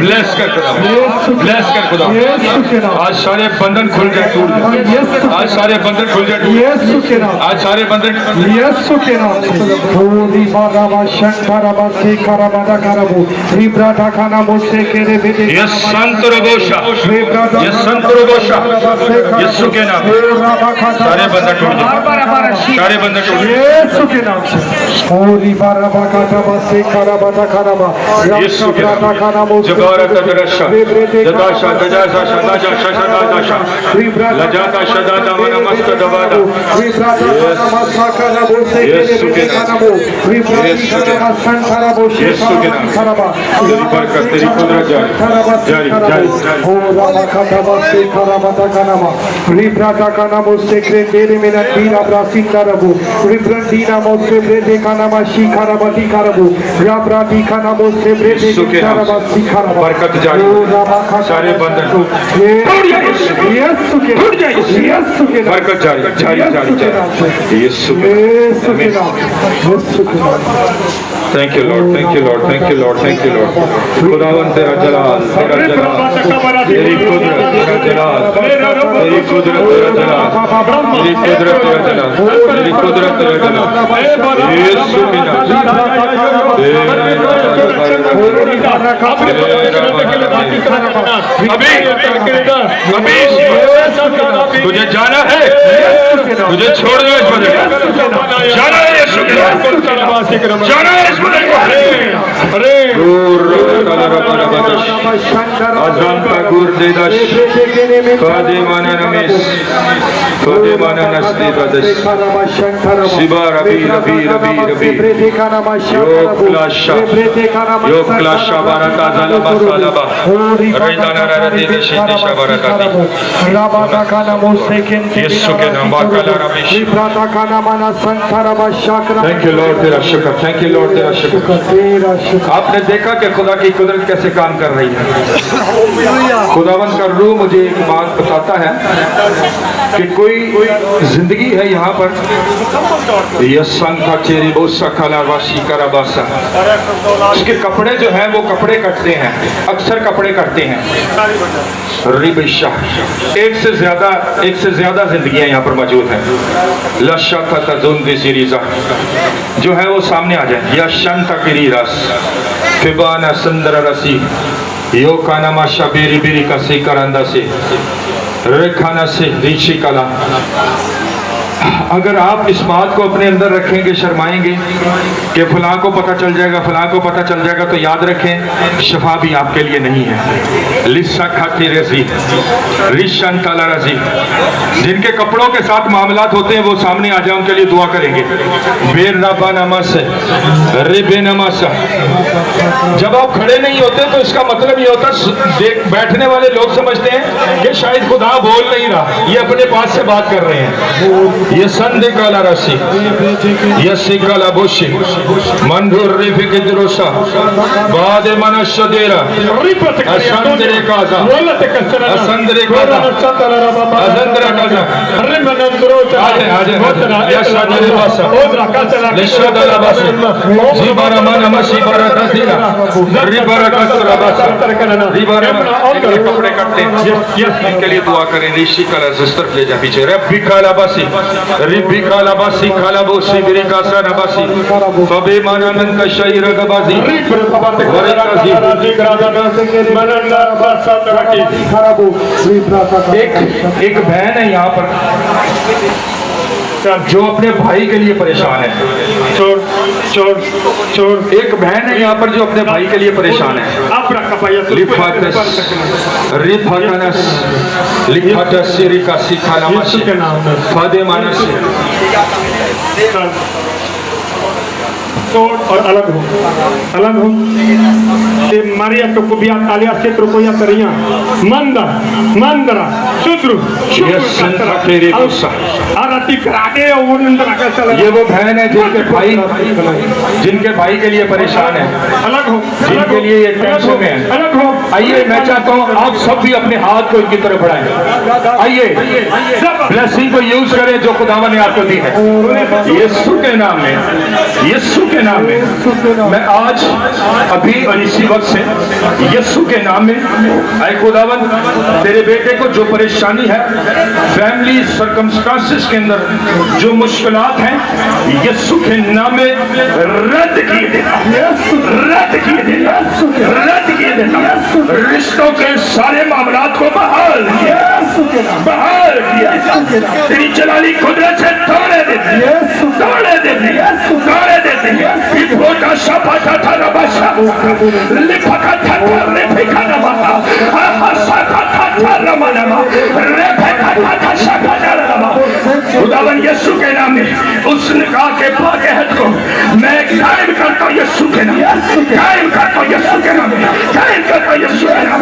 ब्लेस कर खुदा ब्लेस कर खुदा आज सारे बंधन खुल जाए टूट जाए आज सारे बंधन खुल जाए आज सारे बंधन ये संत रोगोशा यीशु के नाम सारे बंधन टूट जाए सारे बंधन टूट जाए यीशु के नाम जबारत दरशा जदाशा दजाशा शदाशा शदाशा लजाता शदादा मनमस्त दबादा यीशु के नाम यीशु के नाम तेरी बरकत तेरी कुदरत जारी जारी जारी बरकत जारी सारे बंधन बरकत जारी जारी जारी जारी यीशु के thank you Lord thank you Lord thank you Lord thank you Lord खुदावन तेरा जलाल तेरी कुदरत तेरा जलाल तेरी कुदरत तेरा जलाल तेरी कुदरत तेरा जलाल तेरी कुदरत तेरा जलाल यीशु के नाम अभी तुझे जाना है तुझे छोड़ दो इस बंदे जाना है यीशु के नाम जाना है इस बंदे को अरे आजान का गुर देदाश कादे माना नमेश कादे माना नस्ती बदश शिबा रबी रबी रबी रबी योग क्लाशा बारका ज़लबा ज़लबा रेदाना रदी देशी देशा बारका यीशु के नाम बाकला रमेश थैंक यू लॉर्ड तेरा शुक्र थैंक यू लॉर्ड तेरा शुक्र आपने देखा कि खुदा की कुदरत कैसे काम कर रही है खुदावंद का रूह मुझे एक बात बताता है कि कोई जिंदगी है यहाँ पर। उसके कपड़े जो हैं वो कपड़े कटते हैं, अक्सर कपड़े कटते हैं। एक से ज्यादा जिंदगियां यहाँ पर मौजूद हैं। जो है वो सामने आ जाए। या शंता किरी रस फिबाना सुंदर रसी यो कानामा शबीरी बीरी का सिकरंदा से रेखाना से ऋषि कला। अगर आप इस बात को अपने अंदर रखेंगे, शर्माएंगे कि फलां को पता चल जाएगा, फलां को पता चल जाएगा, तो याद रखें शफा भी आपके लिए नहीं है। लिस्सा खाती रजी रिशन तला रजी, जिनके कपड़ों के साथ मामलात होते हैं वो सामने आ जाए, उनके लिए दुआ करेंगे। बेर रबा नमस रिबे नमस। जब आप खड़े नहीं होते तो इसका मतलब ये होता, बैठने वाले लोग समझते हैं कि शायद खुदा बोल नहीं रहा, ये अपने पास से बात कर रहे हैं। ये संधि काला राशि, ये सिकाला बोशी मंधुर रिफिकिद्रोसा बादे मनुष्य देरा असंदरे काजा असंदरे काजा असंदरे काजा आजे यशादरे बासा लिशादला बासा जीबारा माना मशी बारा दसीरा रिबारा कसरा बासा रिबारा कपड़े कटते हैं। इनके लिए दुआ करें। ऋषि काला जिस्तर ले जा पीछे रब्बी काला बासी रिबी काला बासी काला बोसी बिरी कासा नबासी फबे मानंद का शरीर गबाजी एक बहन है यहाँ पर जो अपने भाई के लिए परेशान है। चोर चोर चोर। एक बहन है यहाँ पर जो अपने भाई के लिए परेशान है। और अलग हो मारिया तो कुबिया तालिया क्षेत्र को या करिया मंदा मंदरा शुद्र ये वो बहन है जिनके भाई के लिए परेशान है, अलग हो, जिनके लिए ये टेंशन में है। अलग हो। आइए मैं चाहता हूँ आप सब भी अपने हाथ को इनकी तरफ बढ़ाएं। आइए ब्लेसिंग को यूज करें जो खुदावन ने आपको दी है। यीशु के नाम में, यीशु के नाम में मैं आज अभी और इसी वक्त से यीशु के नाम में ऐ खुदावन तेरे बेटे को जो परेशानी है, फैमिली सर्कमस्टांसेस के अंदर जो मुश्किलात हैं, यीशु के नाम में रद्द किए देता, रद्द किए देता, रद्द किए देता। रिश्तों के सारे मामलात को बहाल किया, बहाल किया। तेरी जलाली कुदरत से तोड़े देते, तोड़े देते, तोड़े देते। छोटा सा पता था ना बसा लिखा था लिखा ना बसा हंसा था रमना रेखा था शका ना खुदावन यीशु के नाम में उस निकाह के पाके हद को मैं कायम करता हूँ। यीशु के नाम कायम करता हूँ, यीशु के नाम कायम करता हूँ, यीशु के नाम।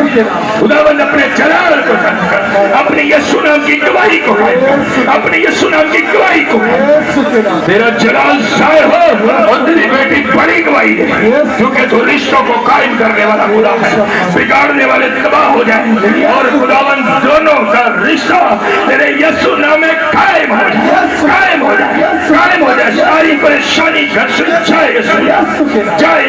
खुदावन अपने जलाल को कायम कर, अपने यीशु नाम की गवाही को कायम कर, अपने यीशु नाम की गवाही को। तेरा जलाल जाहिर हो और तेरी बेटी बड़ी गवाही है, क्योंकि तो रिश्तों को कायम करने वाला खुदा है। बिगाड़ने वाले तबाह हो जाए और खुदावन दोनों का रिश्ता तेरे यीशु नाम में कायम हो जाए, कायम हो जाए, कायम हो जाए। सारी परेशानी घर से जाए, जाए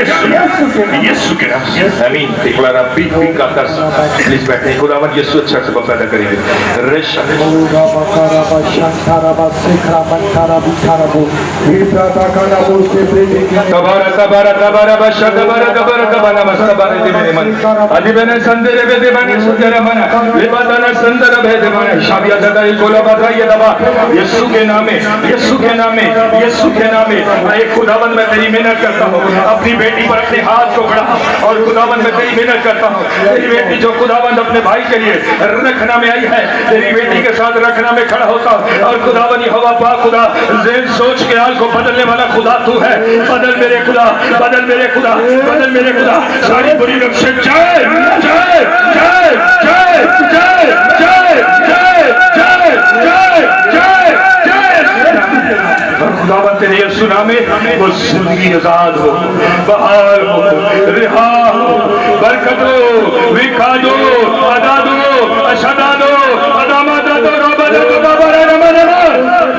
यीशु के नाम से आमीन। डिक्लेयर बीट का दस प्लीज बैठे। खुदावन यीशु अच्छा से पैदा करेंगे। रेशा तबारा तबारा तबारा बशा तबारा तबारा तबारा मस्तबारा दे मेरे मन अधिबने संदरे बेदे बने सुंदर मना लिबादना संदर बेदे बने शाबिया ददाई कोला बाधा ये दबा यीशु के नाम में, यीशु के नाम में, यीशु के नाम में। एक खुदावन मैं तेरी मेहनत करता हूँ, अपनी बेटी पर अपने हाथ को बढ़ा और खुदावन मैं तेरी मेहनत करता हूँ। तेरी बेटी जो खुदावन अपने भाई के लिए रखना में आई है, तेरी बेटी के साथ रखना में खड़ा होता और खुदावन यहोवा पाक खुदा ज़हन सोच के हाल को बदलने वाला खुदा तू है। बदल मेरे खुदा, बदल मेरे खुदा, बदल मेरे खुदा। सारी बुरी नक्शे जाए जाए जाए जाए जाए जाए जाए जाए जाए जाए जाए। खुदावन तेरे यीशु नाम में वो जिंदगी आजाद हो, बहाल हो, रिहा हो, बरकत दो, विखा दो, अदा दो, अशदा दो, अदामदा दो, रबदा दो, बाबरा रमन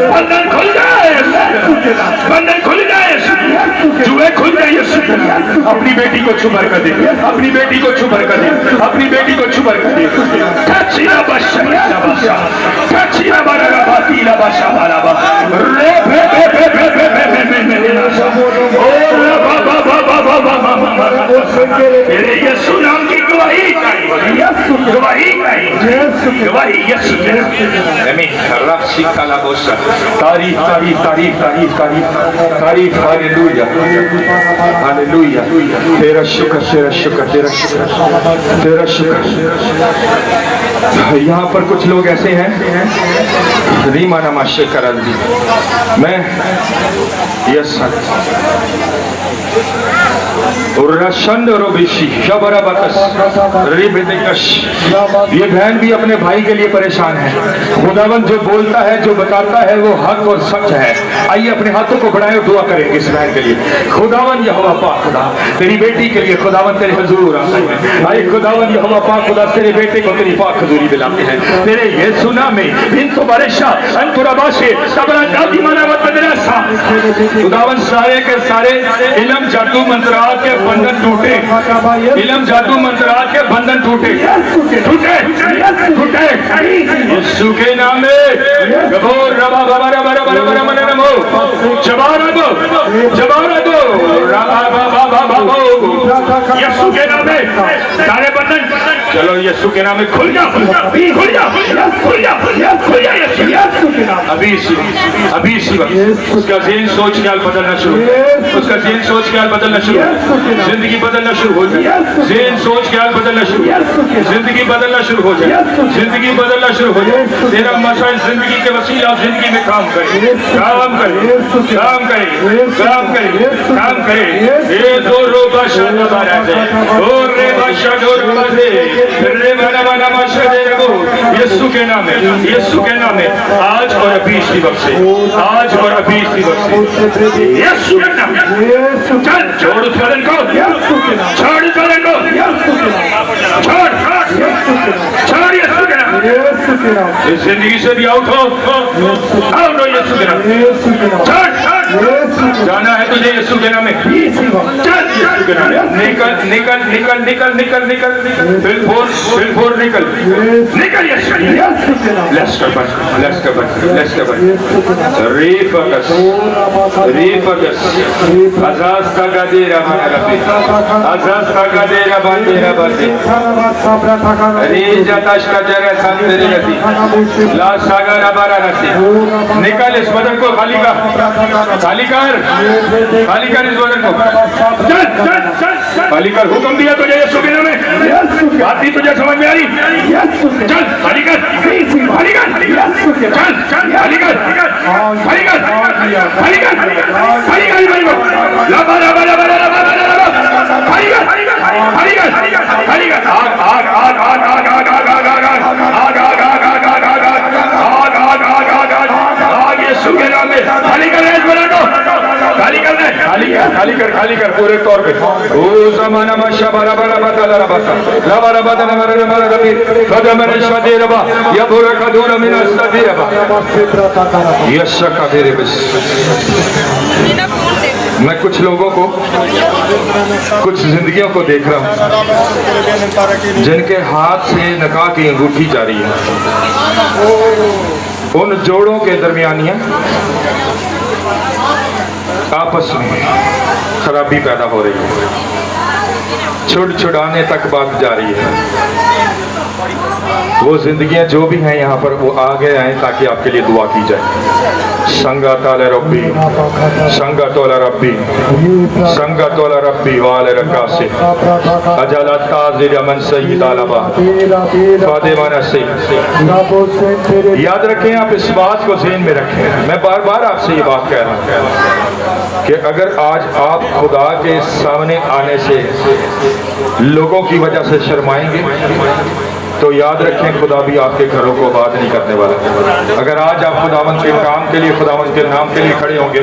बंधन खुल जाए, बंधन खुल जाए, जुए खुल जाए। अपनी बेटी को छुपर कर दे, अपनी बेटी को छुपर कर दे, अपनी बेटी को छुपर कर दे। कचरा बशरा बशा, कचरा बरा बातीला बशा बरा बा, रे बे बे बे बे बे बे बे बे बे ओ बा बा बा बा बा बा बा। तेरे यीशु नाम की गवाही चाहिए, गवाही चाहिए, गवाही यीशु के नाम। आमीन। रफ्सी काला बोसा, तारीफ तारीफ तारीफ तारीफ तारीफ तारीफ, हालेलुया हालेलुया। तेरा शुक्र तेरा शुक्र तेरा शुक्र तेरा शुक्र। यहाँ पर कुछ लोग ऐसे हैं, रीमा नमाशे करल दी, मैं यस ये बहन भी अपने भाई के लिए परेशान है। खुदावन जो बोलता है, जो बताता है, वो हक और सच है। आइए अपने हाथों को बढ़ाएं और दुआ करें इस बहन के लिए। खुदावन यहोवा पाक खुदा तेरी बेटी के लिए खुदावन तेरे हुजूर आते हैं। आइए खुदावन यहोवा पाक खुदा तेरे बेटे को तेरी पाक हुजूरी दिलाते हैं। तेरे यीशु नाम में इनको बरेशा अंतुराबाशे सबरा जाति मानवत बदलासा। खुदावन सारे के सारे इल्म जादू मंत्रात के बंधन टूटे, इल्म जादू मंत्रात के बंधन टूटे टूटे टूटे यीशु के नाम में। गबोर रबा बाबा रबा रबा रबा रबा नमो जबारा दो रबा बाबा बाबा यीशु के नाम में सारे बंधन चलो यीशु के नाम में खुल जा खुल जा खुल जा खुल जा खुल जा यीशु के नाम। अभी इसी वक्त उसका ज़हन सोच ख्याल बदलना शुरू, उसका ज़हन सोच ख्याल बदलना शुरू, जिंदगी बदलना शुरू हो जाए, ज़हन सोच ख्याल बदलना शुरू, जिंदगी बदलना शुरू हो जाए, जिंदगी बदलना शुरू हो जाए। तेरा मसाइल जिंदगी के वसीला जिंदगी में काम करे, काम करे, काम करे, काम करे, काम करे। ये दो रोबा शान बारा है और रे बाशा डोर बाजे रे बना बना माशा दे रो यीशु के नाम में, यीशु के नाम में आज और अभी इसी वक्त से, आज और अभी इसी वक्त से यीशु के नाम में चल छोड़ उस बदन को, छोड़ उस बदन को, छोड़ छोड़ यीशु के नाम। इस जिंदगी से भी आउट हो, आउट हो यीशु के नाम। छोड़ जाना है तुझे यीशु के नाम में, चल यीशु के नाम में निकल निकल निकल निकल निकल निकल बिल्कुल निकल निकल यीशु के नाम। लेट्स कर रिफकस रिफकस अजाज का दे रहा रबी अजाज का दे रहा बांधे रे जताश का जगह साथ तेरी गति ला सागर अबारा रसी। निकल इस बदन को खाली कर, खाली कर, खाली कर इस बदन को, चल चल चल खाली कर। हुक्म दिया तुझे यीशु के नाम में, बात ही तुझे समझ में आ रही? चल खाली कर, खाली कर, चल चल खाली कर, खाली कर, खाली कर, खाली कर, लबा लबा लबा लबा लबा खाली कर, खाली कर, खाली कर। आग आग आग आग आग आग आग आग आग आग यीशु के नाम में खाली कर इस बदन को, खाली कर दे, खाली कर, खाली कर, खाली कर पूरे तौर पे। ओ ज़माना माशा बारा बारा बारा बारा बारा बारा बारा बारा बारा रबी कदम नशदे रबा या बुरा कदूर मिना सदे रबा यशा का तेरे बस। मैं कुछ लोगों को, कुछ जिंदगियों को देख रहा हूँ जिनके हाथ से निकाह की अंगूठी जा रही है। उन जोड़ों के दरमियानिया आपस में खराबी पैदा हो रही है, छुड़ाने तक बात जा रही है। वो जिंदगियां जो भी हैं यहाँ पर वो आगे आए ताकि आपके लिए दुआ की जाए। संगा तोला रब्बी, संगा तोला रब्बी, संगा तोला रब्बी वाले रकासे अजला ताज़िर मन सईद आलबा फातिमा नसी। याद रखें, आप इस बात को ज़हन में रखें। मैं बार बार आपसे ये बात कह रहा हूँ कि अगर आज आप खुदा के सामने आने से लोगों की वजह से शर्माएंगे, तो याद रखें खुदा भी आपके घरों को आबाद नहीं करने वाला। अगर आज आप खुदावंद के काम के लिए, खुदावंद के नाम के लिए खड़े होंगे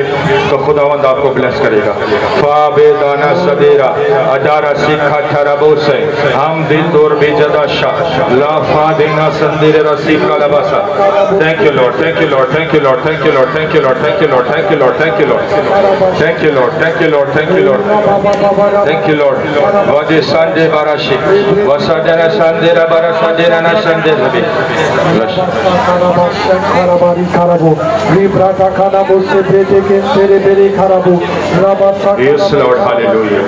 तो खुदावंद आपको ब्लेस करेगा। फाबेदाना सदेरा अदारा सिखा ठरबोस हम दिल तोर बेजदा शाह ला फादेना संदेरे रसीब का Lavasa. Thank you Lord, thank you Lord, thank you Lord, thank you Lord, thank you Lord, thank you Lord, thank you Lord, thank you Lord, thank you Lord, thank you Lord, thank you Lord, thank you Lord. वाजे Sunday बाराशी वसादेना संदेरा बाराशी Sandirana Sandirabhi. Yes, Lord, hallelujah.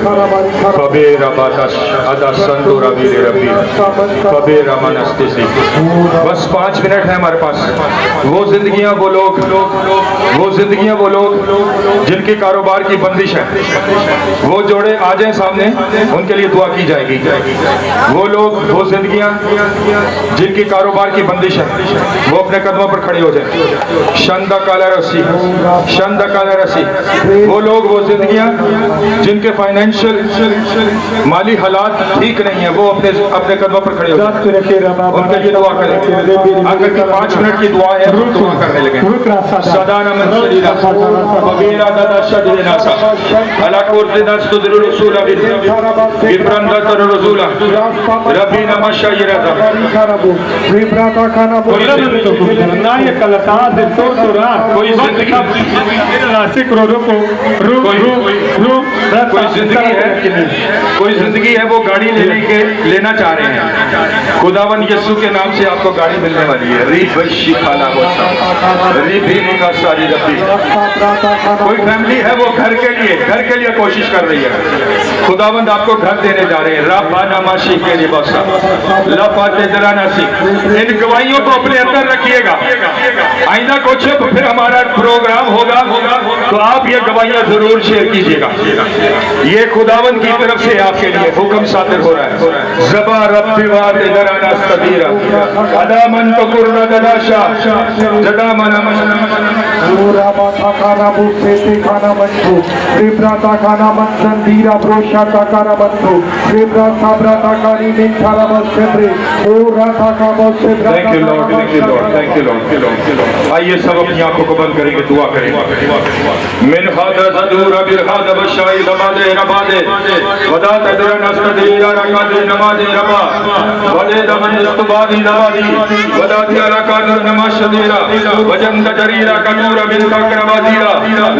Kabira Batash Adasandura Vire Rabbi. Kabira Manastisi. बस 5 minute है हमारे पास। वो जिंदगियां वो लोग जिनके कारोबार की बंदिश है, वो जोड़े आ जाएं सामने, उनके लिए दुआ की जाएगी। वो जिंदगियां जिनकी कारोबार की बंदिश है, वो अपने कदमों पर खड़े हो जाए। शंदा काला रसी। वो लोग, वो जिंदगियां जिनके फाइनेंशियल माली हालात ठीक नहीं है, वो अपने कदमों पर खड़े हो जाए, उनके लिए दुआ करें। अगर की 5 मिनट की दुआ है, दुआ करने लगे। सदाना मंसरीरा वगैरह दादा शदीना सा अला कोर्दिना सुदरुल रसूला विब्रंदा तर रसूला रब्बी नमशा यरदा कोई जिंदगी है वो गाड़ी लेना चाह रहे हैं। खुदावन यीशु के नाम से आपको गाड़ी मिलने वाली है। कोई फैमिली है वो घर के लिए कोशिश कर रही है। खुदावंद आपको घर देने जा रहे हैं। राबानामाशी के लिए बसा लफाते जरानासी। इन गवाहियों को अपने अंदर रखिएगा। आइंदा कुछ फिर हमारा प्रोग्राम होगा तो आप ये गवाहियां जरूर शेयर कीजिएगा। ये खुदावंद की तरफ से आपके लिए हुक्म सादिर हो रहा है। ज़बा रब्बी वाद दराना सदीरा अदामन तकुरना ददाशा जदामना पूरा माथा खाना बुसे खाना बंधु विब्राता खाना मंदीरा ब्रोशा ताकारा बंधु विब्रा साब्रा ताकारी में खाना बसेब्रे पूरा ताका बसे। Thank you Lord, thank you Lord, thank you Lord. आइए सब अपनी आंखों को बंद करेंगे, दुआ करेंगे। मिन खादा सदूरा बिल खादा बशाई दमादे रबादे वदा तदरा नस्तदीरा रकादे नमादे रबा वदे दमन इस्तबादी नवादी वदा तियारा कादर नमाशदीरा वजन दरीरा कनूरा बिन तकरबादीरा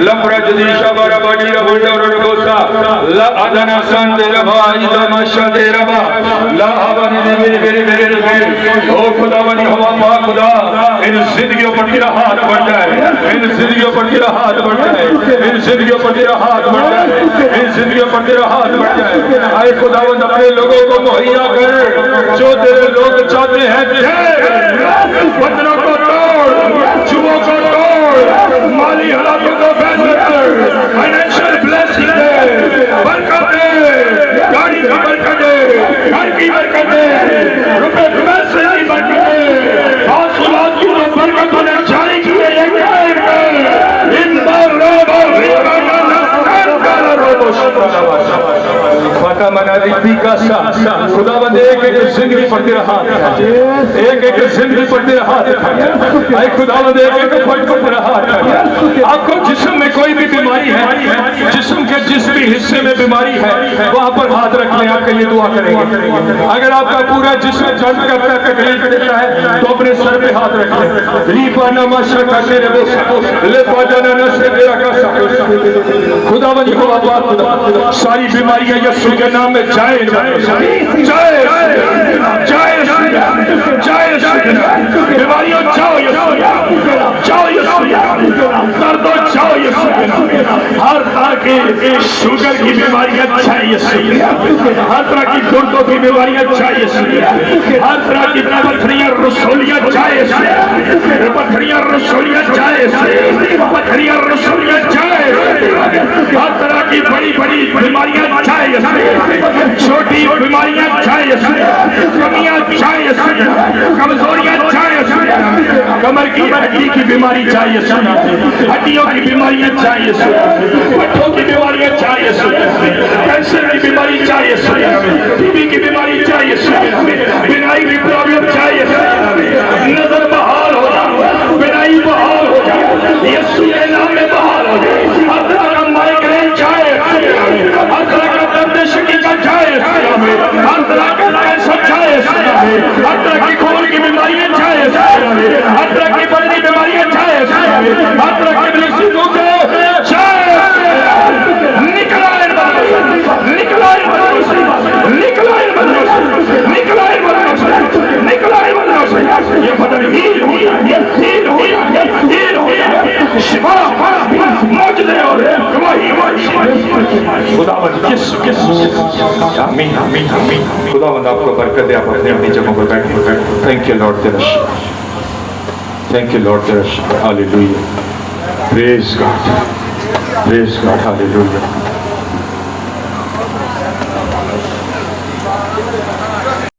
लफरज दीशा बारा बादीरा बुंडर रबोसा ला अदना संदेरा भाई दमशदीरा बा ला हवानी मेरे ओ खुदावंद हवा पाक खुदा इन जिंदगियों पर तेरा हाथ बढ़ जाए, इन जिंदगियों पर तेरा हाथ बढ़ जाए, इन जिंदगियों पर तेरा हाथ बढ़ जाए, इन जिंदगियों पर तेरा हाथ बढ़ जाए। आए खुदावंद अपने लोगों को मुहैया कर जो तेरे लोग चाहते हैं। बंधनों को तोड़, जुओं को तोड़, माली हालातों को फैसला कर, फाइनेंशियल ब्लेसिंग दे, बरकत दे, गाड़ी की बरकत दे, घर की बरकत दे, रुपए पैसे की बरकत दे, औलाद की बरकत होने जारी की इन फटा मना रिक्ति का खुदावंद एक जिंदगी पर तेरा हाथ, एक जिंदगी पर तेरा हाथ। आए खुदावंद एक फट पर तेरा हाथ। आपको जिस्म में कोई भी बीमारी है, जिस्म के जिस भी हिस्से में बीमारी है, वहां पर हाथ रखने आपके लिए दुआ करेंगे। अगर आपका पूरा जिस्म दर्द करता है, तकलीफ देता है, तो अपने सर पे हाथ रखें। रीपाना माशा तेरे ले पाजाना न से तेरा का खुदावंद को खुदा सारी बीमारियां यीशु के नाम में जाए बीमारियों जाओ दर्दों जाओ। हर तरह की शुगर की बीमारियां चाहिए, हर तरह की गुर्दों की बीमारियां चाहिए, हर तरह की पथरियां रसोलियां चाहिए, पथरियां रसोलियां चाहिए, पथरियां रसोलियां चाहिए। हर तरह की बड़ी बड़ी बीमारियां चाहिए, छोटी बीमारियां चाहिए, कमियां चाहिए, कमजोरियां चाहिए, कमर की हड्डी की बीमारी चाहिए, हड्डियों की बीमारियां चाहिए, पट्टों की बीमारियां चाहिए, कैंसर की बीमारी चाहिए, टीबी की बीमारी चाहिए, बिनाई की प्रॉब्लम खुदावंद आमीन आमीन आमीन खुदावंद आपको बरकत दे आप अपनी अपनी जगहों पर बैठे थैंक यू लॉर्ड तेरा शुक्र थैंक यू लॉर्ड तेरा शुक्र हालेलुया प्रेज गॉड हालेलुया